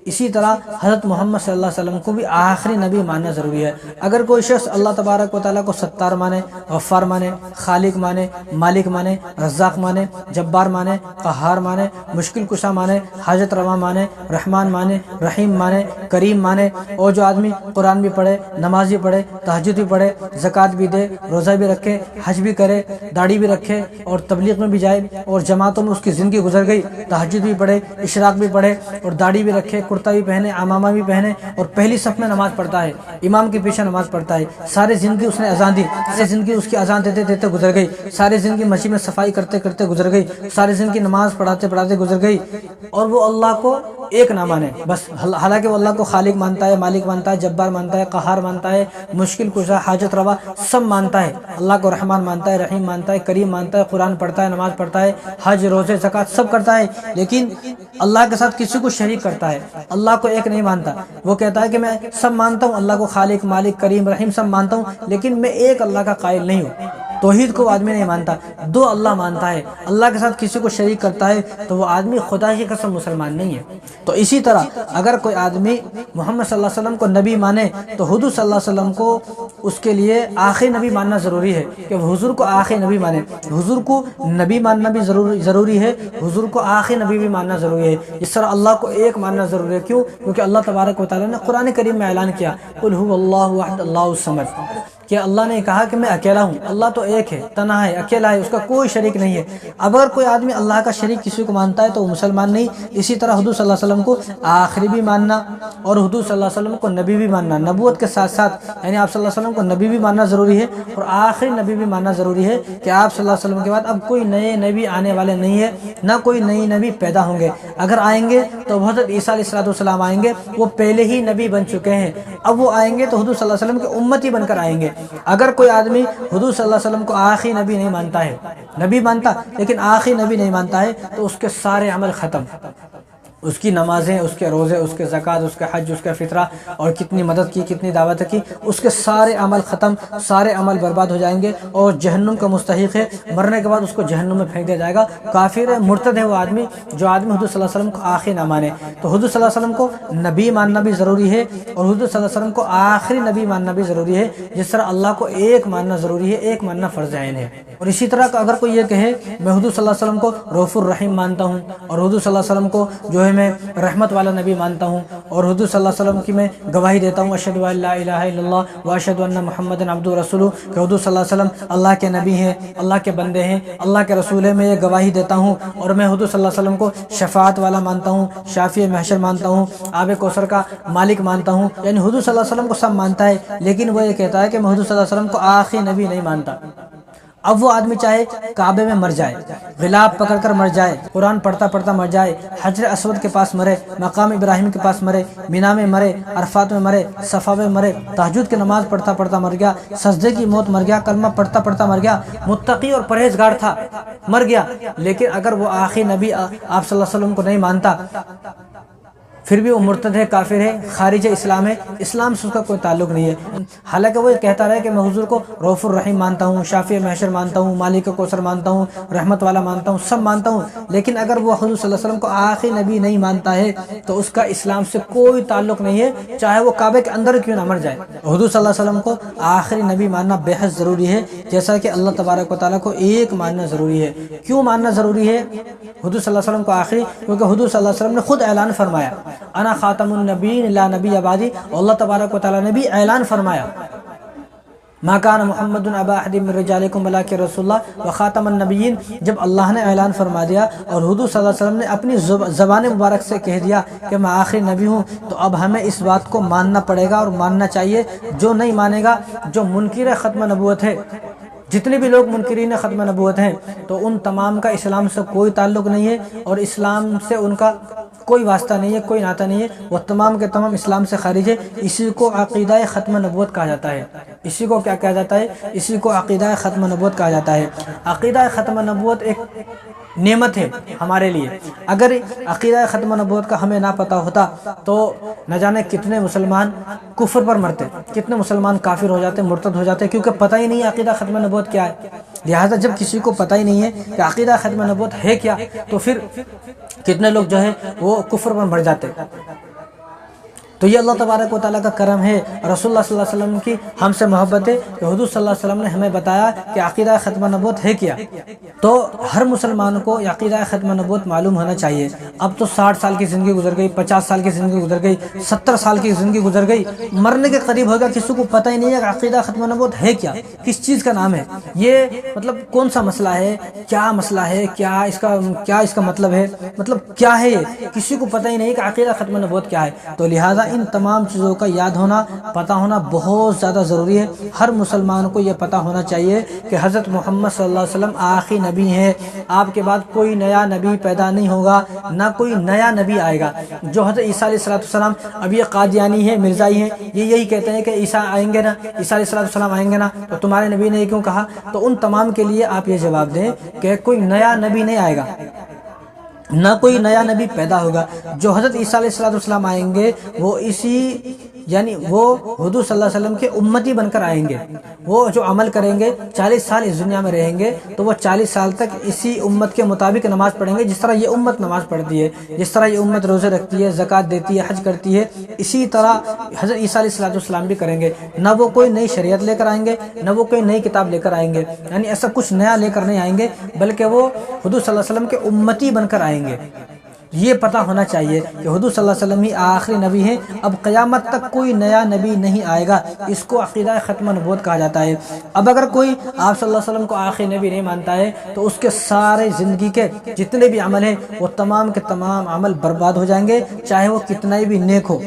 اسی طرح حضرت محمد صلی اللہ علیہ وسلم کو بھی آخری نبی ماننا ضروری ہے۔ اگر کوئی شخص اللہ تبارک و تعالیٰ کو ستار مانے، غفار مانے، خالق مانے، مالک مانے، رزاق مانے، جبار مانے، قہار مانے، مشکل کشا مانے، حاجت روا مانے، رحمان مانے، رحیم مانے، کریم مانے، اور جو آدمی قرآن بھی پڑھے، نماز بھی پڑھے، تہجد بھی پڑھے، زکوٰۃ بھی دے، روزہ بھی رکھے، حج بھی کرے، داڑھی بھی رکھے، اور تبلیغ میں بھی جائے، اور جماعتوں میں اس کی زندگی گزر گئی، تہجد بھی پڑھے، اشراق بھی پڑھے، اور داڑھی بھی رکھے، کرتا بھی پہنے، عمامہ بھی پہنے، اور پہلی صف میں نماز پڑھتا ہے، امام کے پیچھے نماز پڑھتا ہے، ساری زندگی اس نے اذان دی، ساری زندگی اس کی اذان دیتے دیتے گزر گئی، ساری زندگی مسجد میں صفائی کرتے کرتے گزر گئی، ساری زندگی نماز پڑھاتے پڑھاتے گزر گئی، اور وہ اللہ کو ایک نہ مانے بس، حالانکہ وہ اللہ کو خالق مانتا ہے، مالک مانتا ہے، جبار مانتا ہے، قہار مانتا ہے، مشکل کشا، حاجت روا سب مانتا ہے، اللہ کو رحمان مانتا ہے، رحیم مانتا ہے، کریم مانتا ہے، قرآن پڑھتا ہے، نماز پڑھتا ہے، حج، روزے، زکوٰۃ سب کرتا ہے، لیکن اللہ کے ساتھ کسی کو شریک کرتا ہے، اللہ کو ایک نہیں مانتا۔ وہ کہتا ہے کہ میں سب مانتا ہوں، اللہ کو خالق، مالک، کریم، رحیم سب مانتا ہوں، لیکن میں ایک اللہ کا قائل نہیں ہوں۔ توحید کو وہ آدمی نہیں مانتا، دو اللہ مانتا ہے، اللہ کے ساتھ کسی کو شریک کرتا ہے تو وہ آدمی خدا کی قسم مسلمان نہیں ہے۔ تو اسی طرح اگر کوئی آدمی محمد صلی اللہ علیہ وسلم کو نبی مانے تو حضور صلی اللہ علیہ وسلم کو اس کے لیے آخری نبی ماننا ضروری ہے، کہ حضور کو آخری نبی مانے، حضور کو نبی ماننا بھی ضروری ہے، حضور کو آخری نبی بھی ماننا ضروری ہے۔ اس طرح اللہ کو ایک ماننا ضروری ہے، کیوں؟ کیونکہ اللہ تبارک و تعالیٰ نے قرآن کریم میں اعلان کیا، قل هو اللہ احد اللہ الصمد، کہ اللہ نے کہا کہ میں اکیلا ہوں، اللہ تو ایک ہے، تنہا ہے، اکیلا ہے، اس کا کوئی شریک نہیں ہے۔ اگر کوئی آدمی اللہ کا شریک کسی کو مانتا ہے تو وہ مسلمان نہیں۔ اسی طرح حضور صلی اللہ علیہ وسلم کو آخری بھی ماننا اور حضور صلی اللہ علیہ وسلم کو نبی بھی ماننا، نبوت کے ساتھ ساتھ، یعنی آپ صلی اللہ علیہ وسلم کو نبی بھی ماننا ضروری ہے اور آخری نبی بھی ماننا ضروری ہے، کہ آپ صلی اللہ علیہ وسلم کے بعد اب کوئی نئے نبی آنے والے نہیں ہے، نہ کوئی نئی نبی پیدا ہوں گے، اگر آئیں گے تو حضرت عیسیٰ علیہ السلام آئیں گے، وہ پہلے ہی نبی بن چکے ہیں، اب وہ آئیں گے تو حضور صلی اللہ علیہ وسلم کے امتی بن کر آئیں گے۔ اگر کوئی آدمی حضور صلی اللہ علیہ وسلم کو آخری نبی نہیں مانتا ہے، نبی مانتا لیکن آخری نبی نہیں مانتا ہے، تو اس کے سارے عمل ختم، اس کی نمازیں، اس کے روزے، اس کے زکوٰۃ، اس کے حج، اس کے فطرہ، اور کتنی مدد کی، کتنی دعوت کی، اس کے سارے عمل ختم، سارے عمل برباد ہو جائیں گے، اور جہنم کا مستحق ہے، مرنے کے بعد اس کو جہنم میں پھینک دیا جائے گا۔ کافر ہے، مرتد ہے وہ آدمی جو آدمی حضور صلی اللہ علیہ وسلم کو آخری نہ مانے۔ تو حضور صلی اللہ علیہ وسلم کو نبی ماننا بھی ضروری ہے، اور حضور صلی اللہ علیہ وسلم کو آخری نبی ماننا بھی ضروری ہے، جس طرح اللہ کو ایک ماننا ضروری ہے، ایک ماننا فرض عین ہے۔ اور اسی طرح اگر کوئی یہ کہے میں حضور صلی اللہ علیہ وسلم کو رؤوف الرحیم مانتا ہوں، اور حضور صلی اللہ علیہ وسلم کو جو ہے میں رحمت والا نبی مانتا ہوں، اور حضور صلی اللہ علیہ وسلم کی میں گواہی دیتا ہوں اشہد ان لا الہ الا اللہ واشہد ان محمد عبدہ ورسولہ، کہ حضور صلی اللہ علیہ وسلم اللہ کے نبی ہیں، اللہ کے بندے ہیں، اللہ کے رسول ہیں، میں یہ گواہی دیتا ہوں، اور میں حضور صلی اللہ علیہ وسلم کو شفاعت والا مانتا ہوں، شافع محشر مانتا ہوں، آب کوثر کا مالک مانتا ہوں، یعنی حضور صلی اللہ علیہ وسلم کو سب مانتا ہے، لیکن وہ یہ کہتا ہے کہ میں حضور صلی اللہ علیہ وسلم کو آخری نبی نہیں مانتا۔ اب وہ آدمی چاہے کعبے میں مر جائے، غلاب پکڑ کر مر جائے، قرآن پڑھتا پڑھتا مر جائے، حجر اسود کے پاس مرے، مقام ابراہیم کے پاس مرے، مینا میں مرے، عرفات میں مرے، صفا میں مرے، تہجد کی نماز پڑھتا پڑھتا مر گیا، سجدے کی موت مر گیا، کلمہ پڑھتا پڑھتا مر گیا، متقی اور پرہیزگار تھا مر گیا، لیکن اگر وہ آخری نبی آپ صلی اللہ علیہ وسلم کو نہیں مانتا، پھر بھی وہ مرتد ہے، کافر ہے، خارج اسلام ہے، اسلام سے اس کا کوئی تعلق نہیں ہے۔ حالانکہ وہ یہ کہتا رہے کہ میں حضور کو رؤوف الرحیم مانتا ہوں، شافع محشر مانتا ہوں، مالک کوثر مانتا ہوں، رحمت والا مانتا ہوں، سب مانتا ہوں، لیکن اگر وہ حضور صلی اللہ علیہ وسلم کو آخری نبی نہیں مانتا ہے تو اس کا اسلام سے کوئی تعلق نہیں ہے، چاہے وہ کعبے کے اندر کیوں نہ مر جائے۔ حضور صلی اللہ علیہ وسلم کو آخری نبی ماننا بے حد ضروری ہے، جیسا کہ اللہ تبارک و تعالیٰ کو ایک ماننا ضروری ہے۔ کیوں ماننا ضروری ہے حضور صلی اللہ علیہ وسلم کو آخری؟ کیونکہ حضور صلی اللہ علیہ وسلم نے خود اعلان فرمایا انا خاتم النبیین لا نبی بعدی، اللہ تبارک و تعالیٰ نے بھی اعلان فرمایا ما کان محمد ابا احد من رجالکم ولکن رسول اللہ وخاتم النبیین۔ جب اللہ نے اعلان فرما دیا اور حضور صلی اللہ علیہ وسلم نے اپنی زبان مبارک سے کہہ دیا کہ میں آخری نبی ہوں، تو اب ہمیں اس بات کو ماننا پڑے گا اور ماننا چاہیے۔ جو نہیں مانے گا، جو منکر ختم نبوت ہے، جتنے بھی لوگ منکرین ختم نبوت ہیں، تو ان تمام کا اسلام سے کوئی تعلق نہیں ہے، اور اسلام سے ان کا کوئی واسطہ نہیں ہے، کوئی ناطہ نہیں ہے، وہ تمام کے تمام اسلام سے خارج ہے۔ اسی کو عقیدہ ختم نبوت کہا جاتا ہے۔ اسی کو کیا کہا جاتا ہے؟ اسی کو عقیدہ ختم نبوت کہا جاتا ہے۔ عقیدہ ختم نبوت ایک نعمت ہے ہمارے لیے۔ اگر عقیدہ ختم نبوت کا ہمیں نہ پتہ ہوتا تو نہ جانے کتنے مسلمان کفر پر مرتے، کتنے مسلمان کافر ہو جاتے، مرتد ہو جاتے، کیونکہ پتہ ہی نہیں عقیدہ ختم نبوت کیا ہے۔ لہٰذا جب کسی کو پتہ ہی نہیں ہے کہ عقیدہ ختم نبوت ہے کیا، تو پھر کتنے لوگ جو ہے وہ کفر پر مر جاتے۔ تو یہ اللہ تبارک و تعالیٰ کا کرم ہے، رسول اللہ صلی اللہ علیہ وسلم کی ہم سے محبت ہے کہ حضور صلی اللہ علیہ وسلم نے ہمیں بتایا کہ عقیدہ ختم نبوت ہے کیا۔ تو ہر مسلمان کو عقیدہ ختم نبوت معلوم ہونا چاہیے۔ اب تو 60 سال کی زندگی گزر گئی، 50 سال کی زندگی گزر گئی، 70 سال کی زندگی گزر گئی، مرنے کے قریب ہو گیا، کسی کو پتہ ہی نہیں ہے کہ عقیدہ ختم نبوت ہے کیا، کس چیز کا نام ہے، یہ مطلب کون سا مسئلہ ہے، کیا مسئلہ ہے، کیا اس کا مطلب ہے، مطلب کیا ہے، یہ کسی کو پتہ ہی نہیں کہ عقیدہ ختم نبوت کیا ہے۔ تو لہٰذا ان تمام چیزوں کا یاد ہونا، پتہ ہونا بہت زیادہ ضروری ہے۔ ہر مسلمان کو یہ پتہ ہونا چاہیے کہ حضرت محمد صلی اللہ علیہ وسلم آخری نبی ہیں، آپ کے بعد کوئی نیا نبی پیدا نہیں ہوگا، نہ کوئی نیا نبی آئے گا۔ جو حضرت عیسیٰ علیہ السلام اب یہ قادیانی ہے، مرزائی ہیں، یہ یہی کہتے ہیں کہ عیسیٰ آئیں گے نا، عیسیٰ علیہ السلام آئیں گے نا، تو تمہارے نبی نے کیوں کہا؟ تو ان تمام کے لیے آپ یہ جواب دیں کہ کوئی نیا نبی نہیں آئے گا، نہ کوئی نیا نبی پیدا ہوگا۔ جو حضرت عیسیٰ علیہ السلام آئیں گے وہ وہ حضور صلی اللہ علیہ وسلم کے امتی بن کر آئیں گے۔ وہ جو عمل کریں گے، 40 سال اس دنیا میں رہیں گے، تو وہ 40 سال تک اسی امت کے مطابق نماز پڑھیں گے، جس طرح یہ امت نماز پڑھتی ہے، جس طرح یہ امت روزے رکھتی ہے، زکوٰۃ دیتی ہے، حج کرتی ہے، اسی طرح حضرت عیسیٰ علیہ السلام بھی کریں گے۔ نہ وہ کوئی نئی شریعت لے کر آئیں گے، نہ وہ کوئی نئی کتاب لے کر آئیں گے، یعنی ایسا کچھ نیا لے کر نہیں آئیں گے، بلکہ وہ حضور صلی اللہ علیہ وسلم کے امتی بن کر آئیں گے۔ یہ پتہ ہونا چاہیے کہ حضور صلی اللہ علیہ وسلم ہی آخری نبی ہیں، اب قیامت تک کوئی نیا نبی نہیں آئے گا، اس کو عقیدہ ختم نبوت کہا جاتا ہے۔ اب اگر کوئی آپ صلی اللہ علیہ وسلم کو آخری نبی نہیں مانتا ہے تو اس کے سارے زندگی کے جتنے بھی عمل ہیں وہ تمام کے تمام عمل برباد ہو جائیں گے، چاہے وہ کتنا بھی نیک ہو،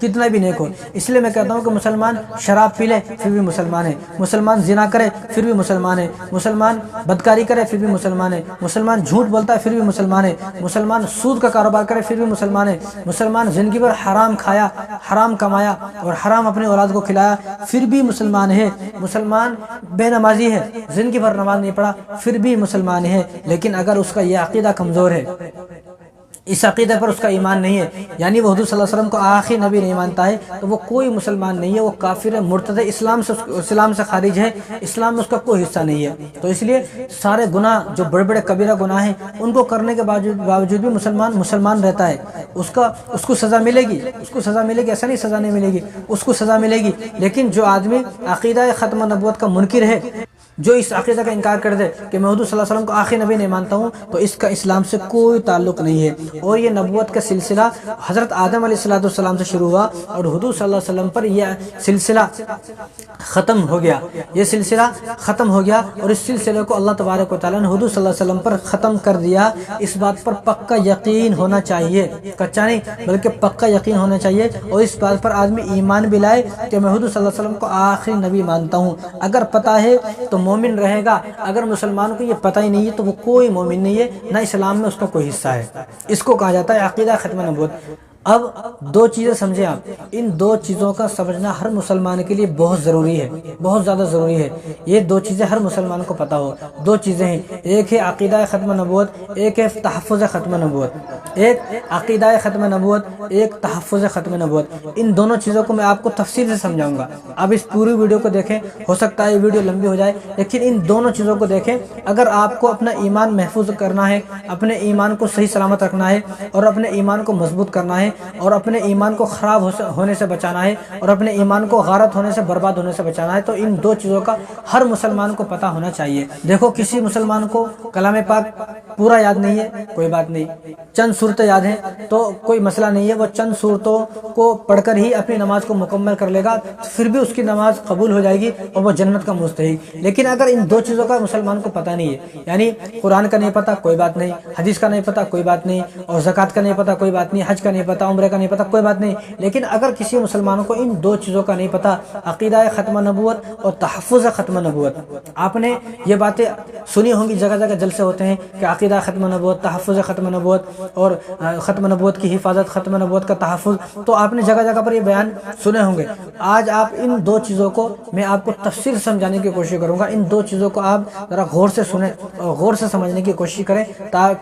کتنا بھی نیک ہو۔ اس لیے میں کہتا ہوں کہ مسلمان شراب پی لے پھر بھی مسلمان ہے، مسلمان زنا کرے پھر بھی مسلمان ہے، مسلمان بدکاری کرے پھر بھی مسلمان ہے، مسلمان جھوٹ بولتا ہے پھر بھی مسلمان ہے، مسلمان سود کا کاروبار کرے پھر بھی مسلمان ہے، مسلمان زندگی پر حرام کھایا، حرام کمایا اور حرام اپنی اولاد کو کھلایا پھر بھی مسلمان ہے، مسلمان بے نمازی ہے، زندگی بھر نماز نہیں پڑھا پھر بھی مسلمان ہے، لیکن اگر اس کا یہ عقیدہ کمزور ہے، اس عقیدے پر اس کا ایمان نہیں ہے، یعنی وہ حضور صلی اللہ علیہ وسلم کو آخری نبی نہیں مانتا ہے، تو وہ کوئی مسلمان نہیں ہے، وہ کافر ہے، مرتد ہے، اسلام سے خارج ہے، اسلام میں اس کا کوئی حصہ نہیں ہے۔ تو اس لیے سارے گناہ جو بڑے بڑے کبیرہ گناہ ہیں ان کو کرنے کے باوجود بھی مسلمان رہتا ہے، اس کو سزا ملے گی، اس کو سزا ملے گی، ایسا نہیں سزا نہیں ملے گی، اس کو سزا ملے گی۔ لیکن جو آدمی عقیدہ ختم نبوت کا منکر ہے، جو اس عقیدہ کا انکار کر دے کہ میں حضور صلی اللہ علیہ وسلم کو آخری نبی نہیں مانتا ہوں، تو اس کا اسلام سے کوئی تعلق نہیں ہے۔ اور یہ نبوت کا سلسلہ حضرت آدم علیہ السلام سے شروع ہوا اور حضور صلی اللہ علیہ وسلم پر یہ سلسلہ ختم ہو گیا، یہ سلسلہ ختم ہو گیا، اور اس سلسلے کو اللہ تبارک و تعالیٰ نے حضور صلی اللہ علیہ وسلم پر ختم کر دیا۔ اس بات پر پکا یقین ہونا چاہیے، کچا نہیں بلکہ پکا یقین ہونا چاہیے، اور اس بات پر آدمی ایمان بھی لائے کہ میں حضور صلی اللہ علیہ وسلم کو آخری نبی مانتا ہوں۔ اگر پتہ ہے تو مومن رہے گا، اگر مسلمانوں کو یہ پتہ ہی نہیں ہے تو وہ کوئی مومن نہیں ہے، نہ اسلام میں اس کا کوئی حصہ ہے۔ اس کو کہا جاتا ہے عقیدہ ختم نبوت۔ اب دو چیزیں سمجھیں آپ، ان دو چیزوں کا سمجھنا ہر مسلمان کے لیے بہت ضروری ہے، بہت زیادہ ضروری ہے۔ یہ دو چیزیں ہر مسلمان کو پتہ ہو۔ دو چیزیں ہیں، ایک ہے عقیدہ ختم نبوت، ایک ہے تحفظ ختم نبوت۔ ایک عقیدہ ختم نبوت، ایک تحفظ ختم نبوت۔ ان دونوں چیزوں کو میں آپ کو تفصیل سے سمجھاؤں گا۔ اب اس پوری ویڈیو کو دیکھیں، ہو سکتا ہے یہ ویڈیو لمبی ہو جائے، لیکن ان دونوں چیزوں کو دیکھیں۔ اگر آپ کو اپنا ایمان محفوظ کرنا ہے، اپنے ایمان کو صحیح سلامت رکھنا ہے، اور اپنے ایمان کو مضبوط کرنا ہے، اور اپنے ایمان کو خراب ہونے سے بچانا ہے، اور اپنے ایمان کو غارت ہونے سے، برباد ہونے سے بچانا ہے، تو ان دو چیزوں کا ہر مسلمان کو پتہ ہونا چاہیے۔ دیکھو، کسی مسلمان کو کلام پاک پورا یاد نہیں ہے، کوئی بات نہیں، چند صورتیں یاد ہیں تو کوئی مسئلہ نہیں ہے، وہ چند صورتوں کو پڑھ کر ہی اپنی نماز کو مکمل کر لے گا، پھر بھی اس کی نماز قبول ہو جائے گی اور وہ جنت کا مستحق۔ لیکن اگر ان دو چیزوں کا مسلمان کو پتہ نہیں ہے، یعنی قرآن کا نہیں پتہ کوئی بات نہیں، حدیث کا نہیں پتہ کوئی بات نہیں، اور زکوٰۃ کا نہیں پتہ کوئی بات نہیں، حج کا نہیں پتہ، عمرہ کا نہیں پتہ کوئی بات نہیں، لیکن اگر کسی مسلمانوں کو ان دو چیزوں کا نہیں پتہ، عقیدہ ختم نبوت اور تحفظ ختم نبوت، آپ نے یہ باتیں سنی ہوں گی، جگہ جگہ جلسے ہوتے ہیں کہ عقیدہ ختم نبوت، تحفظ ختم نبوت، اور ختم نبوت کی حفاظت، ختم نبوت کا تحفظ، تو آپ نے جگہ جگہ پر یہ بیان سنے ہوں گے۔ آج آپ ان دو چیزوں کو میں آپ کو تفصیل سمجھانے کی کوشش کروں گا۔ ان دو چیزوں کو آپ ذرا غور سے سنیں اور غور سے سمجھنے کی کوشش کریں،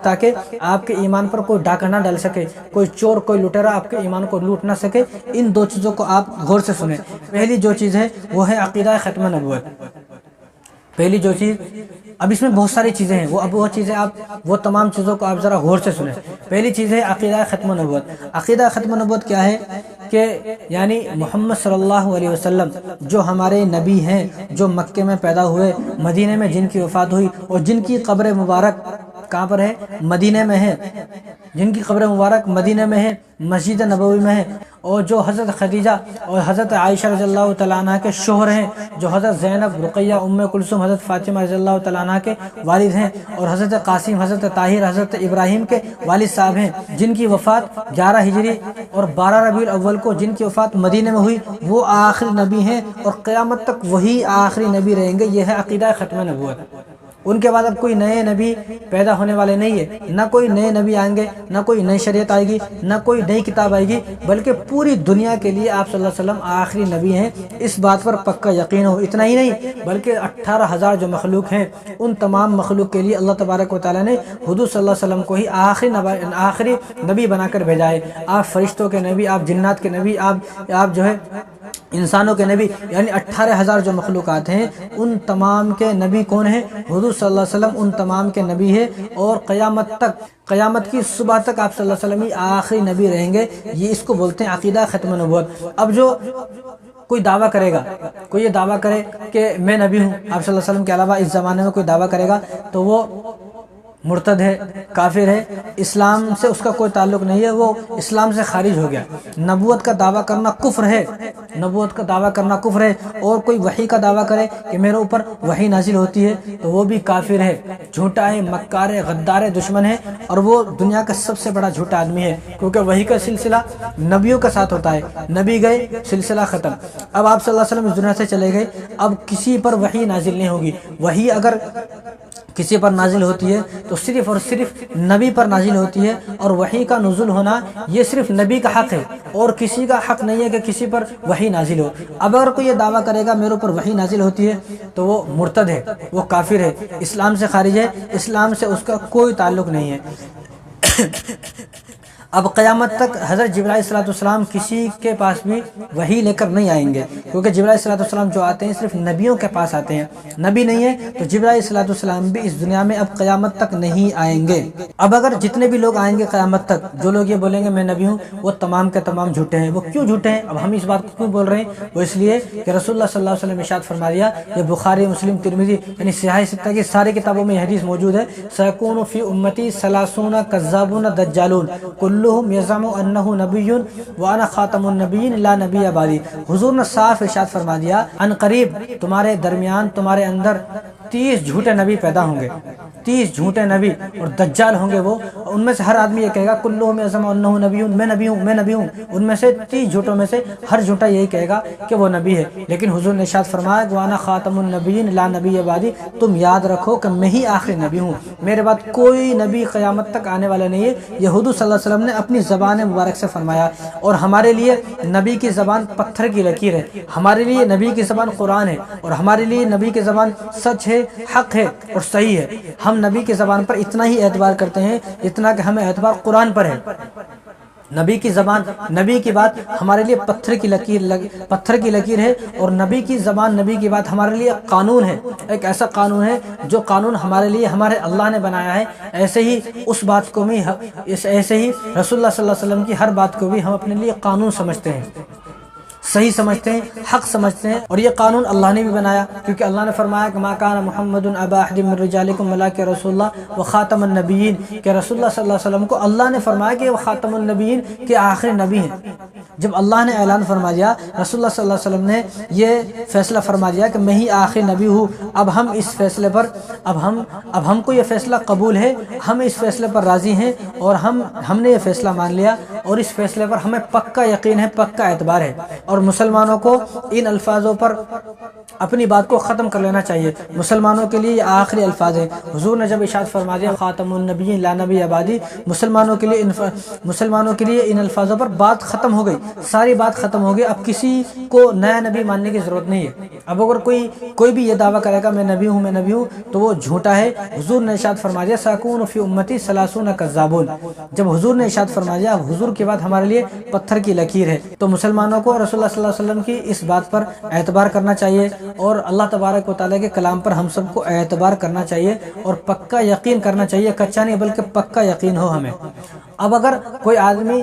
تاکہ آپ کے ایمان پر کوئی ڈاکہ نہ ڈال سکے، کوئی چور، کوئی لٹیرا آپ کے ایمان کو لوٹ نہ سکے۔ ان دو چیزوں کو آپ غور سے سنیں۔ پہلی جو چیز ہے وہ ہے عقیدہ ختم نبوت۔ پہلی جو چیز، اب اس میں بہت ساری چیزیں ہیں، وہ چیزیں وہ تمام چیزوں کو آپ ذرا غور سے سنیں۔ پہلی چیز ہے عقیدہ ختم نبوت۔ عقیدہ ختم نبوت کیا ہے کہ یعنی محمد صلی اللہ علیہ وسلم جو ہمارے نبی ہیں، جو مکے میں پیدا ہوئے، مدینے میں جن کی وفات ہوئی، اور جن کی قبر مبارک کہاں پر ہے؟ مدینے میں ہے، جن کی قبر مبارک مدینے میں ہے، مسجد نبوی میں ہے، اور جو حضرت خدیجہ اور حضرت عائشہ رضی اللہ تعالیٰ عنہ کے شوہر ہیں، جو حضرت زینب، رقیہ، ام کلثوم، حضرت فاطمہ رضی اللہ تعالیٰ عنہ کے والد ہیں، اور حضرت قاسم، حضرت طاہر، حضرت ابراہیم کے والد صاحب ہیں، جن کی وفات 11 ہجری اور 12 ربیع الاول کو جن کی وفات مدینے میں ہوئی، وہ آخری نبی ہیں، اور قیامت تک وہی آخری نبی رہیں گے۔ یہ ہے عقیدہ ختم نبوت۔ ان کے بعد اب کوئی نئے نبی پیدا ہونے والے نہیں ہے، نہ کوئی نئے نبی آئیں گے، نہ کوئی نئی شریعت آئے گی، نہ کوئی نئی کتاب آئے گی، بلکہ پوری دنیا کے لیے آپ صلی اللہ علیہ وسلم آخری نبی ہیں۔ اس بات پر پکا یقین ہو۔ اتنا ہی نہیں بلکہ 18,000 جو مخلوق ہیں، ان تمام مخلوق کے لیے اللہ تبارک و تعالیٰ نے حضور صلی اللہ علیہ وسلم کو ہی آخری نبی بنا کر بھیجا ہے۔ آپ فرشتوں کے نبی، آپ جنات کے نبی، آپ جو ہے انسانوں کے نبی، یعنی 18,000 جو مخلوقات ہیں، ان تمام کے نبی کون ہیں؟ حضور صلی اللہ علیہ وسلم ان تمام کے نبی ہے، اور قیامت کی صبح تک آپ صلی اللہ علیہ وسلم ہی آخری نبی رہیں گے۔ یہ اس کو بولتے ہیں عقیدہ ختم نبوت۔ اب جو کوئی دعویٰ کرے گا، کوئی یہ دعویٰ کرے کہ میں نبی ہوں، آپ صلی اللہ علیہ وسلم کے علاوہ اس زمانے میں کوئی دعویٰ کرے گا تو وہ مرتد ہے، کافر ہے، اسلام سے اس کا کوئی تعلق نہیں ہے، وہ اسلام سے خارج ہو گیا۔ نبوت کا دعویٰ کرنا کفر ہے، نبوت کا دعویٰ کرنا کفر ہے۔ اور کوئی وحی کا دعویٰ کرے کہ میرے اوپر وحی نازل ہوتی ہے تو وہ بھی کافر ہے، جھوٹا ہے، مکار ہے، غدار ہے، دشمن ہے، اور وہ دنیا کا سب سے بڑا جھوٹا آدمی ہے، کیونکہ وحی کا سلسلہ نبیوں کے ساتھ ہوتا ہے۔ نبی گئے، سلسلہ ختم۔ اب آپ صلی اللہ علیہ وسلم اس دنیا سے چلے گئے، اب کسی پر وحی نازل نہیں ہوگی۔ وحی اگر کسی پر نازل ہوتی ہے تو صرف اور صرف نبی پر نازل ہوتی ہے، اور وحی کا نزول ہونا یہ صرف نبی کا حق ہے، اور کسی کا حق نہیں ہے کہ کسی پر وحی نازل ہو۔ اب اگر کوئی یہ دعویٰ کرے گا میرے اوپر وحی نازل ہوتی ہے تو وہ مرتد ہے، وہ کافر ہے، اسلام سے خارج ہے، اسلام سے اس کا کوئی تعلق نہیں ہے۔ اب قیامت تک حضرت جبرائیل صلی اللہ علیہ وسلم کسی کے پاس بھی وحی لے کر نہیں آئیں گے، کیونکہ جبرائیل صلی اللہ علیہ وسلم جو آتے ہیں صرف نبیوں کے پاس آتے ہیں، نبی نہیں ہے تو جبرائیل صلی اللہ علیہ وسلم بھی اس دنیا میں اب قیامت تک نہیں آئیں گے۔ اب اگر جتنے بھی لوگ آئیں گے قیامت تک، جو لوگ یہ بولیں گے میں نبی ہوں، وہ تمام کے تمام جھوٹے ہیں۔ وہ کیوں جھوٹے ہیں؟ اب ہم اس بات کو کیوں بول رہے ہیں؟ وہ اس لیے کہ رسول اللہ صلی اللہ علیہ وسلم ارشاد فرما دیا، یہ بخاری، مسلم، ترمذی یعنی صحیح ستہ کی ساری کتابوں میں یہ حدیث موجود ہے، سیکون فی امتی ثلاثون کذابون دجالون کلہم یزعم انہ نبی وانا خاتم النبیین لا نبی بعدی۔ حضور نے صاف ارشاد فرما دیا، ان قریب تمہارے درمیان، تمہارے اندر 30 جھوٹے نبی پیدا ہوں گے، 30 جھوٹے نبی اور دجال ہوں گے وہ، ان میں سے ہر آدمی یہ کہے گا کلہم یزعم انہ نبی، میں نبی ہوں، میں نبی ہوں۔ ان میں سے 30 جھوٹوں میں سے ہر جھوٹا یہی کہے گا کہ وہ نبی ہے، لیکن حضور نے ارشاد فرمایا وانا خاتم النبیین لا نبی بعدی، تم یاد رکھو کہ میں ہی آخری نبی ہوں، میرے بعد کوئی نبی قیامت تک آنے والا نہیں ہے۔ یہ حضور صلی اللہ علیہ وسلم نے اپنی زبان مبارک سے فرمایا، اور ہمارے لیے نبی کی زبان پتھر کی لکیر ہے، ہمارے لیے نبی کی زبان قرآن ہے، اور ہمارے لیے نبی کی زبان سچ ہے، حق ہے اور صحیح ہے۔ ہم نبی کی زبان پر اتنا ہی اعتبار کرتے ہیں جتنا کہ ہمیں اعتبار قرآن پر ہے۔ نبی کی زبان، نبی کی بات ہمارے لیے پتھر کی لکیر ہے، اور نبی کی زبان، نبی کی بات ہمارے لیے قانون ہے، ایک ایسا قانون ہے جو قانون ہمارے لیے ہمارے اللہ نے بنایا ہے۔ ایسے ہی اس بات کو بھی، ایسے ہی رسول اللہ صلی اللہ علیہ وسلم کی ہر بات کو بھی ہم اپنے لیے قانون سمجھتے ہیں، صحیح سمجھتے ہیں، حق سمجھتے ہیں، اور یہ قانون اللہ نے بھی بنایا، کیونکہ اللہ نے فرمایا کہ ما کان محمد ابا احد من رجالکم ولکن رسول اللہ وخاتم النبیین، کہ رسول اللہ صلی اللہ علیہ وسلم کو اللہ نے فرمایا کہ وہ خاتم النبیین کے آخری نبی ہیں۔ جب اللہ نے اعلان فرما دیا، رسول اللہ صلی اللہ علیہ وسلم نے یہ فیصلہ فرما دیا کہ میں ہی آخری نبی ہوں، اب ہم اس فیصلے پر، اب ہم کو یہ فیصلہ قبول ہے، ہم اس فیصلے پر راضی ہیں، اور ہم نے یہ فیصلہ مان لیا، اور اس فیصلے پر ہمیں پکا یقین ہے، پکا اعتبار ہے، اور مسلمانوں کو ان الفاظوں پر اپنی بات کو ختم کر لینا چاہیے۔ مسلمانوں کے لیے یہ آخری الفاظ ہے۔ حضور نے جب ارشاد فرما دیا خاتم النبیین لا نبی بعدی، مسلمانوں کے لیے ان الفاظوں پر بات ختم ہو گئی، ساری بات ختم ہو گئی۔ اب کسی کو نیا نبی ماننے کی ضرورت نہیں ہے۔ اب اگر کوئی بھی یہ دعویٰ کرے گا میں نبی ہوں، میں نبی ہوں، تو وہ جھوٹا ہے۔ حضور نے ارشاد فرما دیا سیکون فی امتی ثلاثون کذابون، جب حضور نے ارشاد فرما دیا، حضور کی بات ہمارے لیے پتھر کی لکیر ہے، تو مسلمانوں کو رسول اللہ صلی اللہ علیہ وسلم کی اس بات پر اعتبار کرنا چاہیے، اور اللہ تبارک و تعالیٰ کے کلام پر ہم سب کو اعتبار کرنا چاہیے، اور پکا یقین کرنا چاہیے، کچا نہیں بلکہ پکا یقین ہو ہمیں۔ اب اگر کوئی آدمی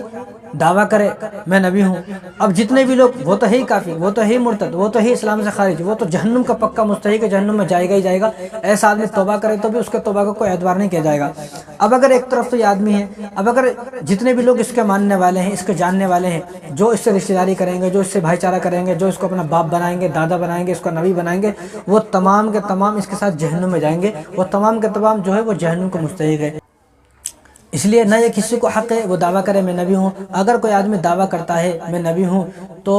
دعویٰ کرے میں نبی ہوں، اب جتنے بھی لوگ، وہ تو ہے ہی کافر، وہ تو ہے ہی مرتد، وہ تو ہے اسلام سے خارج، وہ تو جہنم کا پکا مستحق ہے، جہنم میں جائے گا ہی جائے گا۔ ایسا آدمی توبہ کرے تو بھی اس کے توبہ کا کوئی اعتبار نہیں کیا جائے گا۔ اب اگر ایک طرف تو یہ آدمی ہے، اب اگر جتنے بھی لوگ اس کے ماننے والے ہیں، اس کے جاننے والے ہیں، جو اس سے رشتہ داری کریں گے، جو اس سے بھائی چارہ کریں گے، جو اس کو اپنا باپ بنائیں گے، دادا بنائیں گے، اس کو نبی بنائیں گے، وہ تمام کے تمام اس کے ساتھ جہنم میں جائیں گے، وہ تمام کے تمام جو ہے وہ جہنم کو مستحق ہے۔ اس لیے نہ یہ کسی کو حق ہے وہ دعویٰ کرے میں نبی ہوں۔ اگر کوئی آدمی دعویٰ کرتا ہے میں نبی ہوں تو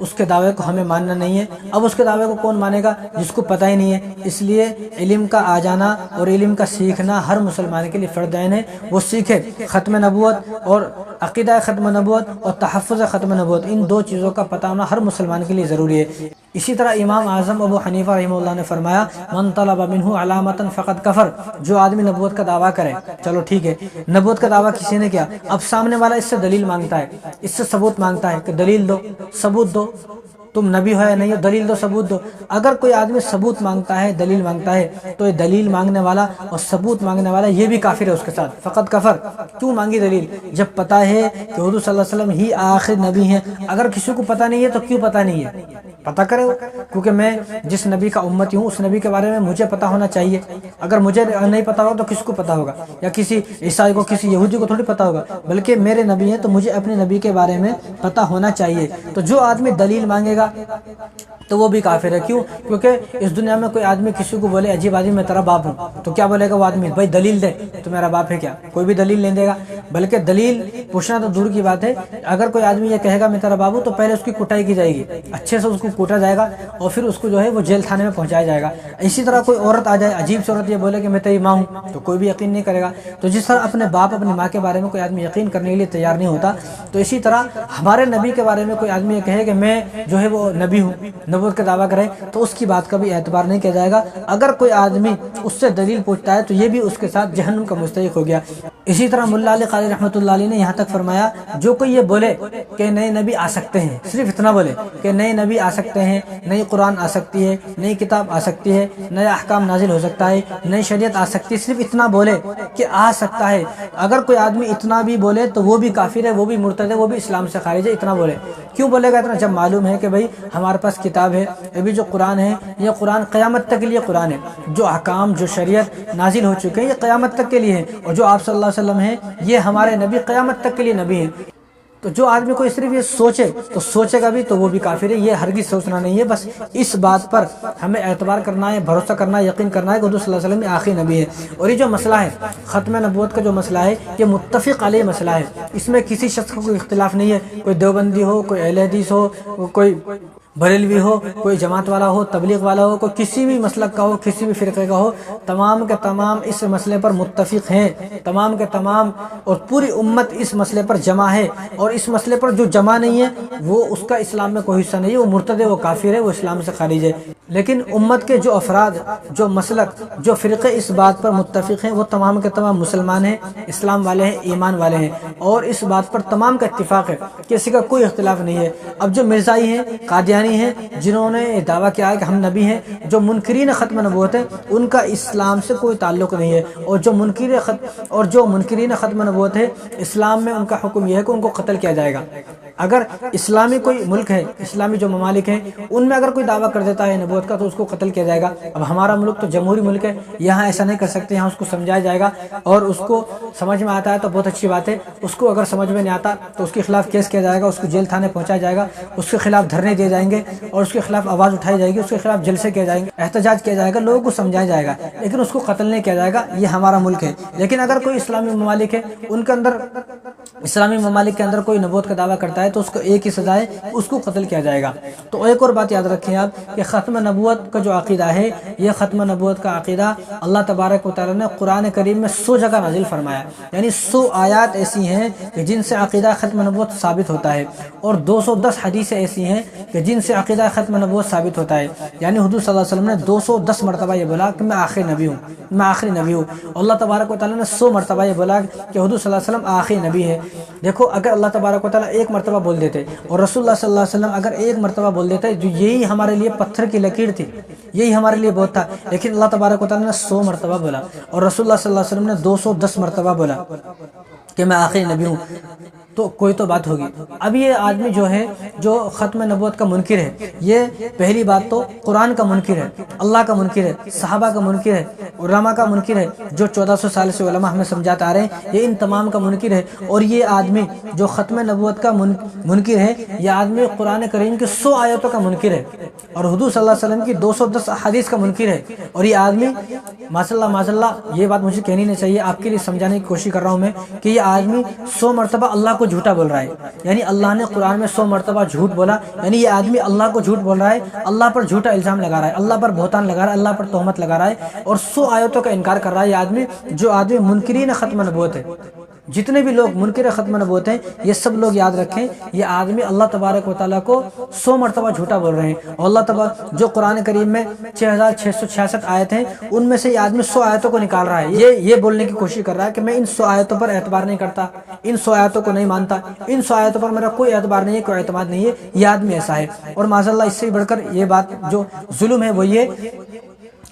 اس کے دعوے کو ہمیں ماننا نہیں ہے۔ اب اس کے دعوے کو کون مانے گا جس کو پتہ ہی نہیں ہے؟ اس لیے علم کا آ جانا اور علم کا سیکھنا ہر مسلمان کے لیے فرض عین ہے۔ وہ سیکھے ختم نبوت اور عقیدہ ختم نبوت اور تحفظ ختم نبوت، ان دو چیزوں کا پتہ ہونا ہر مسلمان کے لیے ضروری ہے۔ اسی طرح امام اعظم ابو حنیفہ رحمہ اللہ نے فرمایا من طلب منہ علامۃ فقد کفر، جو آدمی نبوت کا دعویٰ کرے، چلو ٹھیک ہے نبوت کا دعویٰ کسی نے کیا، اب سامنے والا اس سے دلیل مانگتا ہے، اس سے ثبوت مانگتا ہے کہ دلیل دو، ثبوت دو، تم نبی ہو یا نہیں ہو، دلیل دو، ثبوت دو۔ اگر کوئی آدمی ثبوت مانگتا ہے، دلیل مانگتا ہے، تو یہ دلیل مانگنے والا اور ثبوت مانگنے والا یہ بھی کافر ہے اس کے ساتھ، فقط کفر۔ کیوں مانگی دلیل؟ جب پتہ ہے کہ حضور صلی اللہ علیہ وسلم ہی آخر نبی ہیں۔ اگر کسی کو پتہ نہیں ہے تو کیوں پتہ نہیں ہے؟ پتہ کرے وہ، کیونکہ میں جس نبی کا امتی ہوں اس نبی کے بارے میں مجھے پتہ ہونا چاہیے۔ اگر مجھے نہیں پتہ ہوگا تو کس کو پتہ ہوگا؟ یا کسی عیسائی کو، کسی یہودی کو تھوڑی پتہ ہوگا، بلکہ میرے نبی ہیں تو مجھے اپنے نبی کے بارے میں پتہ ہونا چاہیے۔ تو جو آدمی دلیل مانگے گا تو وہ بھی کافر ہے۔ کیوں؟ کیونکہ اس دنیا میں کوئی آدمی کسی کو بولے عجیب آدمی میں تیرا باپ ہوں، تو کیا بولے گا وہ آدمی؟ بھائی دلیل دے، تو میرا باپ ہے کیا؟ کوئی بھی دلیل نہیں دے گا، بلکہ دلیل پوچھنا تو دور کی بات ہے، اگر کوئی آدمی یہ کہے گا میں تیرا باپ ہوں تو پہلے اس کی کٹائی کی جائے گی، اچھے سے اس کو کوٹا جائے گا اور پھر اس کو جو ہے وہ جیل خانے میں پہنچایا جائے گا۔ اسی طرح کوئی عورت آ جائے عجیب سی عورت یہ بولے کہ میں تیری ماں ہوں، تو کوئی بھی یقین نہیں کرے گا۔ تو جس طرح اپنے باپ اپنی ماں کے بارے میں کوئی آدمی یقین کرنے کے لیے تیار نہیں ہوتا، تو اسی طرح ہمارے نبی کے بارے میں کوئی آدمی یہ کہے کہ میں جو ہے وہ نبی ہوں، نبوت کا دعویٰ کرے، تو اس کی بات کا بھی اعتبار نہیں کیا جائے گا۔ اگر کوئی آدمی اس سے دلیل پوچھتا ہے تو یہ بھی اس کے ساتھ جہنم کا مستحق ہو گیا۔ اسی طرح ملا علی قاری رحمۃ اللہ علیہ نے یہاں تک فرمایا جو کوئی یہ بولے کہ نئے نبی آ سکتے ہیں، صرف اتنا بولے کہ نئے نبی آ سکتے ہیں، نئی قرآن آ سکتی ہے، نئی کتاب آ سکتی ہے، نیا احکام نازل ہو سکتا ہے، نئی شریعت آ سکتی ہے، صرف اتنا بولے کہ آ سکتا ہے، اگر کوئی آدمی اتنا بھی بولے تو وہ بھی کافر ہے، وہ بھی مرتد ہے، وہ بھی اسلام سے خارج ہے۔ اتنا بولے کیوں بولے گا اتنا؟ جب معلوم ہے کہ بھائی ہمارے پاس کتاب ہے، ابھی جو قرآن ہے یہ قرآن قیامت تک کے لیے قرآن ہے، جو احکام جو شریعت نازل ہو چکے ہیں یہ قیامت تک کے لیے ہیں، اور جو آپ صلی اللہ علیہ وسلم ہیں یہ ہمارے نبی قیامت تک کے لیے نبی ہیں۔ تو جو آدمی کو صرف یہ سوچے تو سوچے گا بھی تو وہ بھی کافر ہے۔ یہ ہرگز سوچنا نہیں ہے، بس اس بات پر ہمیں اعتبار کرنا ہے، بھروسہ کرنا ہے، یقین کرنا ہے کہ حضور صلی اللہ علیہ وسلم آخری نبی ہے۔ اور یہ جو مسئلہ ہے ختم نبوت کا جو مسئلہ ہے یہ متفق علیہ مسئلہ ہے، اس میں کسی شخص کو کوئی اختلاف نہیں ہے، کوئی دیوبندی ہو، کوئی اہل حدیث ہو، کوئی بریلوی ہو، کوئی جماعت والا ہو، تبلیغ والا ہو، کوئی کسی بھی مسلک کا ہو، کسی بھی فرقے کا ہو، تمام کے تمام اس مسئلے پر متفق ہیں، تمام کے تمام، اور پوری امت اس مسئلے پر جمع ہے۔ اور اس مسئلے پر جو جمع نہیں ہے وہ اس کا اسلام میں کوئی حصہ نہیں ہے، وہ مرتد ہے، وہ کافر ہے، وہ اسلام سے خارج ہے۔ لیکن امت کے جو افراد، جو مسلک، جو فرقے اس بات پر متفق ہیں وہ تمام کے تمام مسلمان ہیں، اسلام والے ہیں، ایمان والے ہیں، اور اس بات پر تمام کا اتفاق ہے، کسی کا کوئی اختلاف نہیں ہے۔ اب جو مرزائی ہیں، قادیانی ہیں، جنہوں نے دعویٰ کیا ہے کہ ہم نبی ہیں، جو منکرین ختم نبوت ہے، ان کا اسلام سے کوئی تعلق نہیں ہے، اور جو منکرین ختم نبوت ہے اسلام میں ان کا حکم یہ ہے کہ ان کو قتل کیا جائے گا۔ اگر اسلامی کوئی ملک ہے، اسلامی جو ممالک ہیں ان میں اگر کوئی دعویٰ کر دیتا ہے نبوت کا تو اس کو قتل کیا جائے گا۔ اب ہمارا ملک تو جمہوری ملک ہے، یہاں ایسا نہیں کر سکتے، یہاں اس کو سمجھایا جائے گا، اور اس کو سمجھ میں آتا ہے تو بہت اچھی بات ہے، اس کو اگر سمجھ میں نہیں آتا تو اس کے خلاف کیس کیا جائے گا، اس کو جیل تھانے پہنچایا جائے گا، اس کے خلاف دھرنے دیے جائیں گے، اور اس کے خلاف آواز اٹھائی جائے گی، اس کے خلاف جلسے کیے جائیں گے، احتجاج کیا جائے گا، لوگوں کو سمجھایا جائے گا، لیکن اس کو قتل نہیں کیا جائے گا۔ یہ ہمارا ملک ہے۔ لیکن اگر کوئی اسلامی ممالک ہے، ان کے اندر، اسلامی ممالک کے اندر کوئی نبوت کا دعویٰ کرتا ہے تو اس کو ایک ہی سزا ہے، اس کو قتل کیا جائے گا۔ تو ایک اور بات یاد رکھیں آپ کہ ختم نبوت کا جو عقیدہ ہے، یہ ختم نبوت کا عقیدہ اللہ تبارک و تعالیٰ نے قرآن کریم میں 100 جگہ نازل فرمایا، یعنی 100 آیات ایسی ہیں کہ جن سے عقیدہ ختم نبوت ثابت ہوتا ہے، اور 210 حدیثیں ایسی ہیں کہ جن سے عقیدہ ختم نبوت ثابت ہوتا ہے۔ یعنی حضور صلی اللہ علیہ وسلم نے 210 مرتبہ یہ بولا کہ میں آخری نبی ہوں، میں آخری نبی ہوں، اللہ تبارک و تعالیٰ نے 100 مرتبہ یہ بولا کہ حضور صلی اللہ علیہ وسلم آخری نبی ہے۔ دیکھو اگر اللہ تبارک و تعالیٰ ایک مرتبہ بول دیتے اور رسول اللہ صلی اللہ علیہ وسلم اگر ایک مرتبہ بول دیتے جو یہی ہمارے لیے پتھر کی لکیر تھی، یہی ہمارے لیے بہت تھا، لیکن اللہ تبارک و تعالیٰ نے 100 مرتبہ بولا، اور رسول اللہ صلی اللہ علیہ وسلم نے 210 مرتبہ بولا کہ میں آخری نبی ہوں، تو کوئی تو بات ہوگی۔ اب یہ آدمی جو ہے جو ختم نبوت کا منکر ہے، یہ پہلی بات تو قرآن کا منکر ہے، اللہ کا منکر ہے، صحابہ کا منکر ہے، علماء کا منکر ہے، جو 1400 سال سے علماء ہمیں سمجھاتے آ رہے ہیں، یہ ان تمام کا منکر ہے۔ اور یہ آدمی جو ختم نبوت کا منکر ہے، یہ آدمی قرآن کریم کی 100 آیتوں کا منکر ہے، اور حضور صلی اللہ علیہ وسلم کی 210 احادیث کا منکر ہے۔ اور یہ آدمی ماشاءاللہ یہ بات مجھے کہنی نہیں چاہیے، آپ کے لیے سمجھانے کی کوشش کر رہا ہوں میں کہ یہ آدمی 100 مرتبہ اللہ کو جھوٹا بول رہا ہے، یعنی اللہ نے قرآن میں 100 مرتبہ جھوٹ بولا، یعنی یہ آدمی اللہ کو جھوٹ بول رہا ہے، اللہ پر جھوٹا الزام لگا رہا ہے، اللہ پر بہتان لگا رہا ہے، اللہ پر تہمت لگا رہا ہے، اور 100 آیتوں کا انکار کر رہا ہے۔ یہ آدمی جو آدمی منکرین ختم نبوت ہے، جتنے بھی لوگ منکر ختم نبوت ہیں، یہ سب لوگ یاد رکھیں یہ آدمی اللہ تبارک و تعالیٰ کو 100 مرتبہ جھوٹا بول رہے ہیں، اور اللہ تبارک جو قرآن کریم میں 6666 آیت ہیں ان میں سے یہ آدمی 100 آیتوں کو نکال رہا ہے، یہ بولنے کی کوشش کر رہا ہے کہ میں ان 100 آیتوں پر اعتبار نہیں کرتا، ان 100 آیتوں کو نہیں مانتا، ان 100 آیتوں پر میرا کوئی اعتبار نہیں ہے، کوئی اعتماد نہیں ہے۔ یہ آدمی ایسا ہے، اور معاذ اللہ اس سے بڑھ کر یہ بات جو ظلم ہے وہ یہ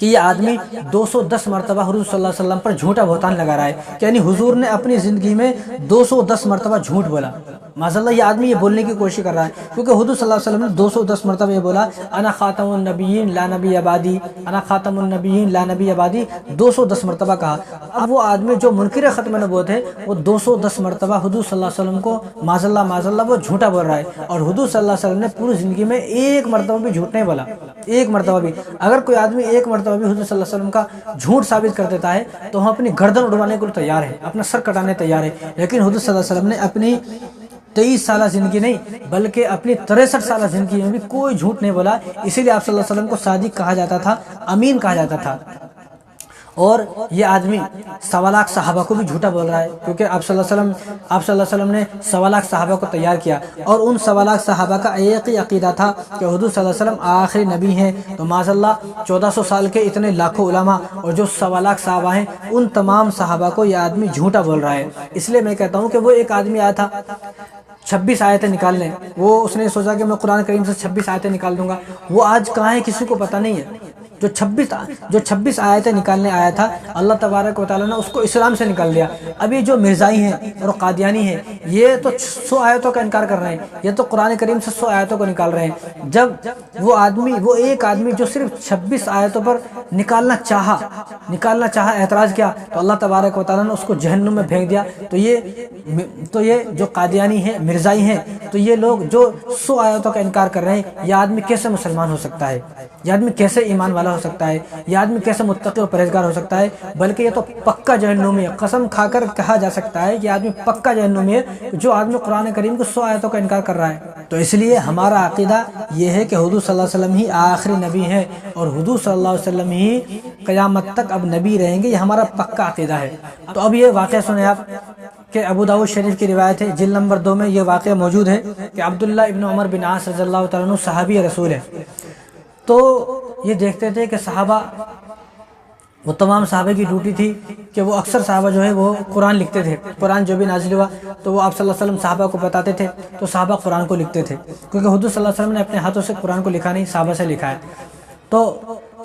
کہ یہ آدمی 210 مرتبہ حضور صلی اللہ علیہ وسلم پر جھوٹا بہتان لگا رہا ہے، کہ یعنی حضور نے اپنی زندگی میں 210 مرتبہ جھوٹ بولا۔ معاذاللہ یہ آدمی یہ بولنے کی کوشش کر رہا ہے، کیونکہ حضور صلی اللہ علیہ وسلم نے 210 مرتبہ یہ بولا انا خاتم النبیین لا نبی بعدی، انا خاتم النبیین لا نبی بعدی، 210 مرتبہ کہا۔ اب وہ آدمی جو منکر ختم نبوت ہے وہ 210 مرتبہ حضور صلی اللہ علیہ وسلم کو معاذاللہ وہ جھوٹا بول رہا ہے، اور حضور صلی اللہ علیہ وسلم نے پوری زندگی میں ایک مرتبہ بھی جھوٹ نہیں بولا، ایک مرتبہ بھی۔ اگر کوئی آدمی ایک مرتبہ بھی حضور صلی اللہ علیہ وسلم کا جھوٹ ثابت کر دیتا ہے تو ہم اپنی گردن اڑوانے کو تیار ہے، اپنا سر کٹانے تیار ہے، لیکن حضور صلی اللہ علیہ وسلم نے اپنی 23 سالہ زندگی نہیں بلکہ اپنی 63 سالہ زندگی میں بھی کوئی جھوٹ نہیں بولا، اسی لیے آپ صلی اللہ علیہ وسلم کو صادق کہا جاتا تھا، امین کہا جاتا تھا۔ اور یہ آدمی 1.25 لاکھ صحابہ کو بھی جھوٹا بول رہا ہے، کیونکہ آپ صلی اللہ علیہ وسلم نے 1.25 لاکھ صحابہ کو تیار کیا، اور ان 1.25 لاکھ صحابہ کا ایک ہی عقیدہ تھا کہ حضور صلی اللہ علیہ وسلم آخری نبی ہیں۔ تو معاذاللہ 1400 سال کے اتنے لاکھوں علماء اور جو 1.25 لاکھ صحابہ ہیں ان تمام صحابہ کو یہ آدمی جھوٹا بول رہا ہے۔ اس لیے میں کہتا ہوں کہ وہ ایک آدمی آیا تھا 26 آیتیں نکالنے، وہ اس نے سوچا کہ میں قرآن کریم سے 26 آیتیں نکال دوں گا، وہ آج کہاں ہے کسی کو پتہ نہیں ہے۔ جو 26 آیتیں نکالنے آیا تھا اللہ تبارک و تعالیٰ نے اس کو اسلام سے نکال دیا۔ ابھی جو مرزائی ہیں اور قادیانی ہیں یہ تو 100 آیتوں کا انکار کر رہے ہیں، یہ تو قرآن کریم سے 100 آیتوں کو نکال رہے ہیں، جب وہ ایک آدمی جو صرف 26 آیتوں پر نکالنا چاہا اعتراض کیا تو اللہ تبارک و تعالیٰ نے اس کو جہنم میں پھینک دیا۔ تو یہ جو قادیانی ہیں مرزائی ہیں تو یہ لوگ جو 100 آیتوں کا انکار کر رہے ہیں، یہ آدمی کیسے مسلمان ہو سکتا ہے، یہ آدمی کیسے ایمان والا ہو سکتا ہے، یہ آدمی کیسے متقی اور پرہیزگار ہو سکتا ہے، بلکہ یہ تو پکا جہنمی ہے۔ قسم کھا کر کہا جا سکتا ہے کہ یہ آدمی پکا جہنمی ہے جو آدمی قرآن کریم کو 100 آیتوں کا انکار کر رہا ہے۔ تو اس لیے ہمارا عقیدہ یہ ہے کہ حضور صلی اللہ علیہ وسلم ہی آخری نبی ہیں، اور حضور صلی اللہ علیہ وسلم ہی قیامت تک اب نبی رہیں گے، یہ ہمارا پکا عقیدہ ہے۔ تو اب یہ واقعہ سنیں آپ کہ ابو داؤد شریف کی روایت ہے، جلد نمبر 2 میں یہ واقعہ موجود ہے کہ عبداللہ ابن عمر بن عاص رضی اللہ تعالیٰ عنہ صحابی رسول ہے۔ تو یہ دیکھتے تھے کہ صحابہ، وہ تمام صحابہ کی ڈیوٹی تھی کہ وہ اکثر صحابہ جو ہے وہ قرآن لکھتے تھے، قرآن جو بھی نازل ہوا تو وہ آپ صلی اللہ علیہ وسلم صحابہ کو بتاتے تھے، تو صحابہ قرآن کو لکھتے تھے، کیونکہ حضور صلی اللہ علیہ وسلم نے اپنے ہاتھوں سے قرآن کو لکھا نہیں، صحابہ سے لکھا ہے، تو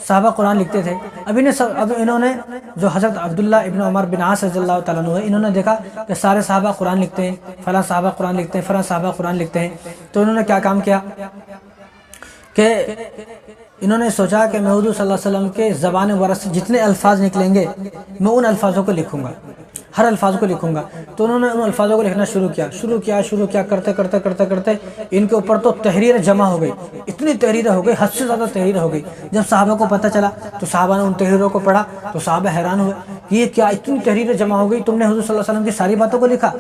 صحابہ قرآن لکھتے تھے۔ اب انہوں نے جو حضرت عبداللہ ابن عمر بن عاص رضی اللہ تعالیٰ عنہ ہے، انہوں نے دیکھا کہ سارے صحابہ قرآن لکھتے ہیں، فلاں صحابہ قرآن لکھتے ہیں، فلاں صحابہ قرآن لکھتے ہیں، تو انہوں نے کیا کام کیا کہ انہوں نے سوچا کہ میں حضور صلی اللہ علیہ وسلم کے زبان ورث سے جتنے الفاظ نکلیں گے میں ان الفاظوں کو لکھوں گا، ہر الفاظ کو لکھوں گا۔ تو انہوں نے ان الفاظوں کو لکھنا شروع کیا کرتے ان کے اوپر تو تحریر جمع ہو گئی، اتنی تحریر ہو گئی، حد سے زیادہ تحریر ہو گئی۔ جب صحابہ کو پتہ چلا تو صحابہ نے ان تحریروں کو پڑھا تو صحابہ حیران ہوئے کہ یہ کیا اتنی تحریریں جمع ہو گئی، تم نے حضور صلی اللہ علیہ وسلم کی ساری باتوں کو لکھا؟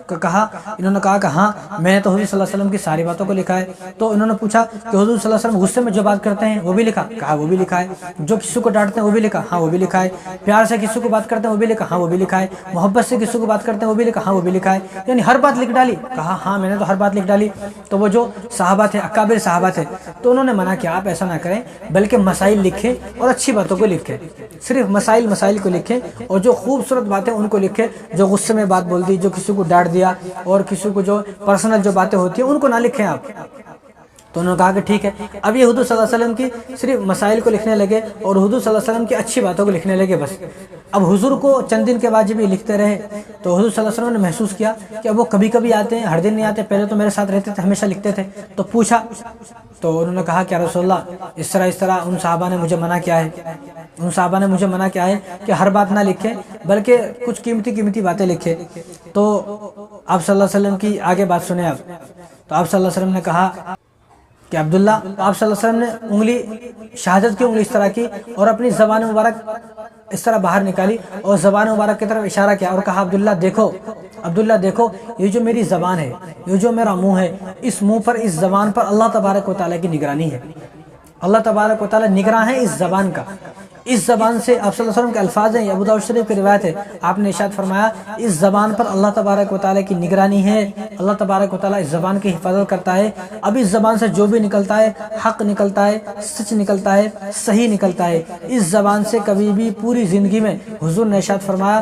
انہوں نے کہا کہ ہاں میں نے تو حضور صلی اللہ علیہ وسلم کی ساری باتوں کو لکھا ہے۔ تو انہوں نے پوچھا کہ حضور صلی اللہ علیہ وسلم غصے میں جو بات کرتے ہیں وہ بھی لکھا؟ کہا وہ بھی لکھا ہے۔ جو کسی کو ڈانٹتے ہیں وہ بھی لکھا؟ ہاں وہ بھی لکھا ہے۔ پیار سے کسی کو بات کرتے ہیں وہ بھی لکھا؟ ہاں وہ بھی لکھا ہے۔ محبت سے کسی کو بات کرتے ہیں وہ بھی لکھا؟ ہاں وہ بھی لکھا ہے۔ یعنی ہر بات لکھ ڈالی؟ کہا ہاں میں نے تو ہر بات لکھ ڈالی۔ تو وہ جو صحابہ تھے، اکابر صحابہ تھے، تو انہوں نے منع کیا آپ ایسا نہ کریں، بلکہ مسائل لکھیں اور اچھی باتوں کو لکھیں، صرف مسائل کو لکھیں، اور جو خوبصورت باتیں ان کو لکھیں، جو غصے میں بات بول دی، جو کسی کو ڈانٹ دیا، اور کسی کو جو پرسنل جو باتیں ہوتی ہیں ان کو نہ لکھیں آپ۔ تو انہوں نے کہا کہ ٹھیک ہے۔ اب یہ حضور صلی اللہ علیہ وسلم کی صرف مسائل کو لکھنے لگے اور حضور صلی اللہ علیہ وسلم کی اچھی باتوں کو لکھنے لگے بس۔ اب حضور کو چند دن کے بعد جب یہ لکھتے رہے تو حضور صلی اللہ علیہ وسلم نے محسوس کیا کہ اب وہ کبھی کبھی آتے ہیں، ہر دن نہیں آتے، پہلے تو میرے ساتھ رہتے تھے، ہمیشہ لکھتے تھے۔ تو پوچھا تو انہوں نے کہا کہ یا رسول اللہ اس طرح ان صحابہ نے مجھے منع کیا ہے کہ ہر بات نہ لکھیں بلکہ کچھ قیمتی باتیں لکھیں۔ تو آپ صلی اللہ علیہ وسلم کی آگے بات سنیں آپ۔ تو آپ صلی اللہ علیہ وسلم نے کہا کہ عبداللہ، آپ صلی اللہ علیہ وسلم نے انگلی، شہادت کی انگلی اس طرح کی اور اپنی زبان مبارک اس طرح باہر نکالی اور زبان مبارک کی طرف اشارہ کیا اور کہا عبداللہ دیکھو یہ جو میری زبان ہے، یہ جو میرا منہ ہے، اس منہ پر، اس زبان پر اللہ تبارک و تعالیٰ کی نگرانی ہے، اللہ تبارک و تعالیٰ نگراں ہے اس زبان کا۔ اس زبان سے آپ صلی اللہ علیہ وسلم کے الفاظ ہیں، ابو داؤد شریف کی روایت ہے، آپ نے ارشاد فرمایا اس زبان پر اللہ تبارک و تعالیٰ کی نگرانی ہے، اللہ تبارک و تعالیٰ اس زبان کی حفاظت کرتا ہے۔ اب اس زبان سے جو بھی نکلتا ہے حق نکلتا ہے، سچ نکلتا ہے، صحیح نکلتا ہے۔ اس زبان سے کبھی بھی پوری زندگی میں حضور نے ارشاد فرمایا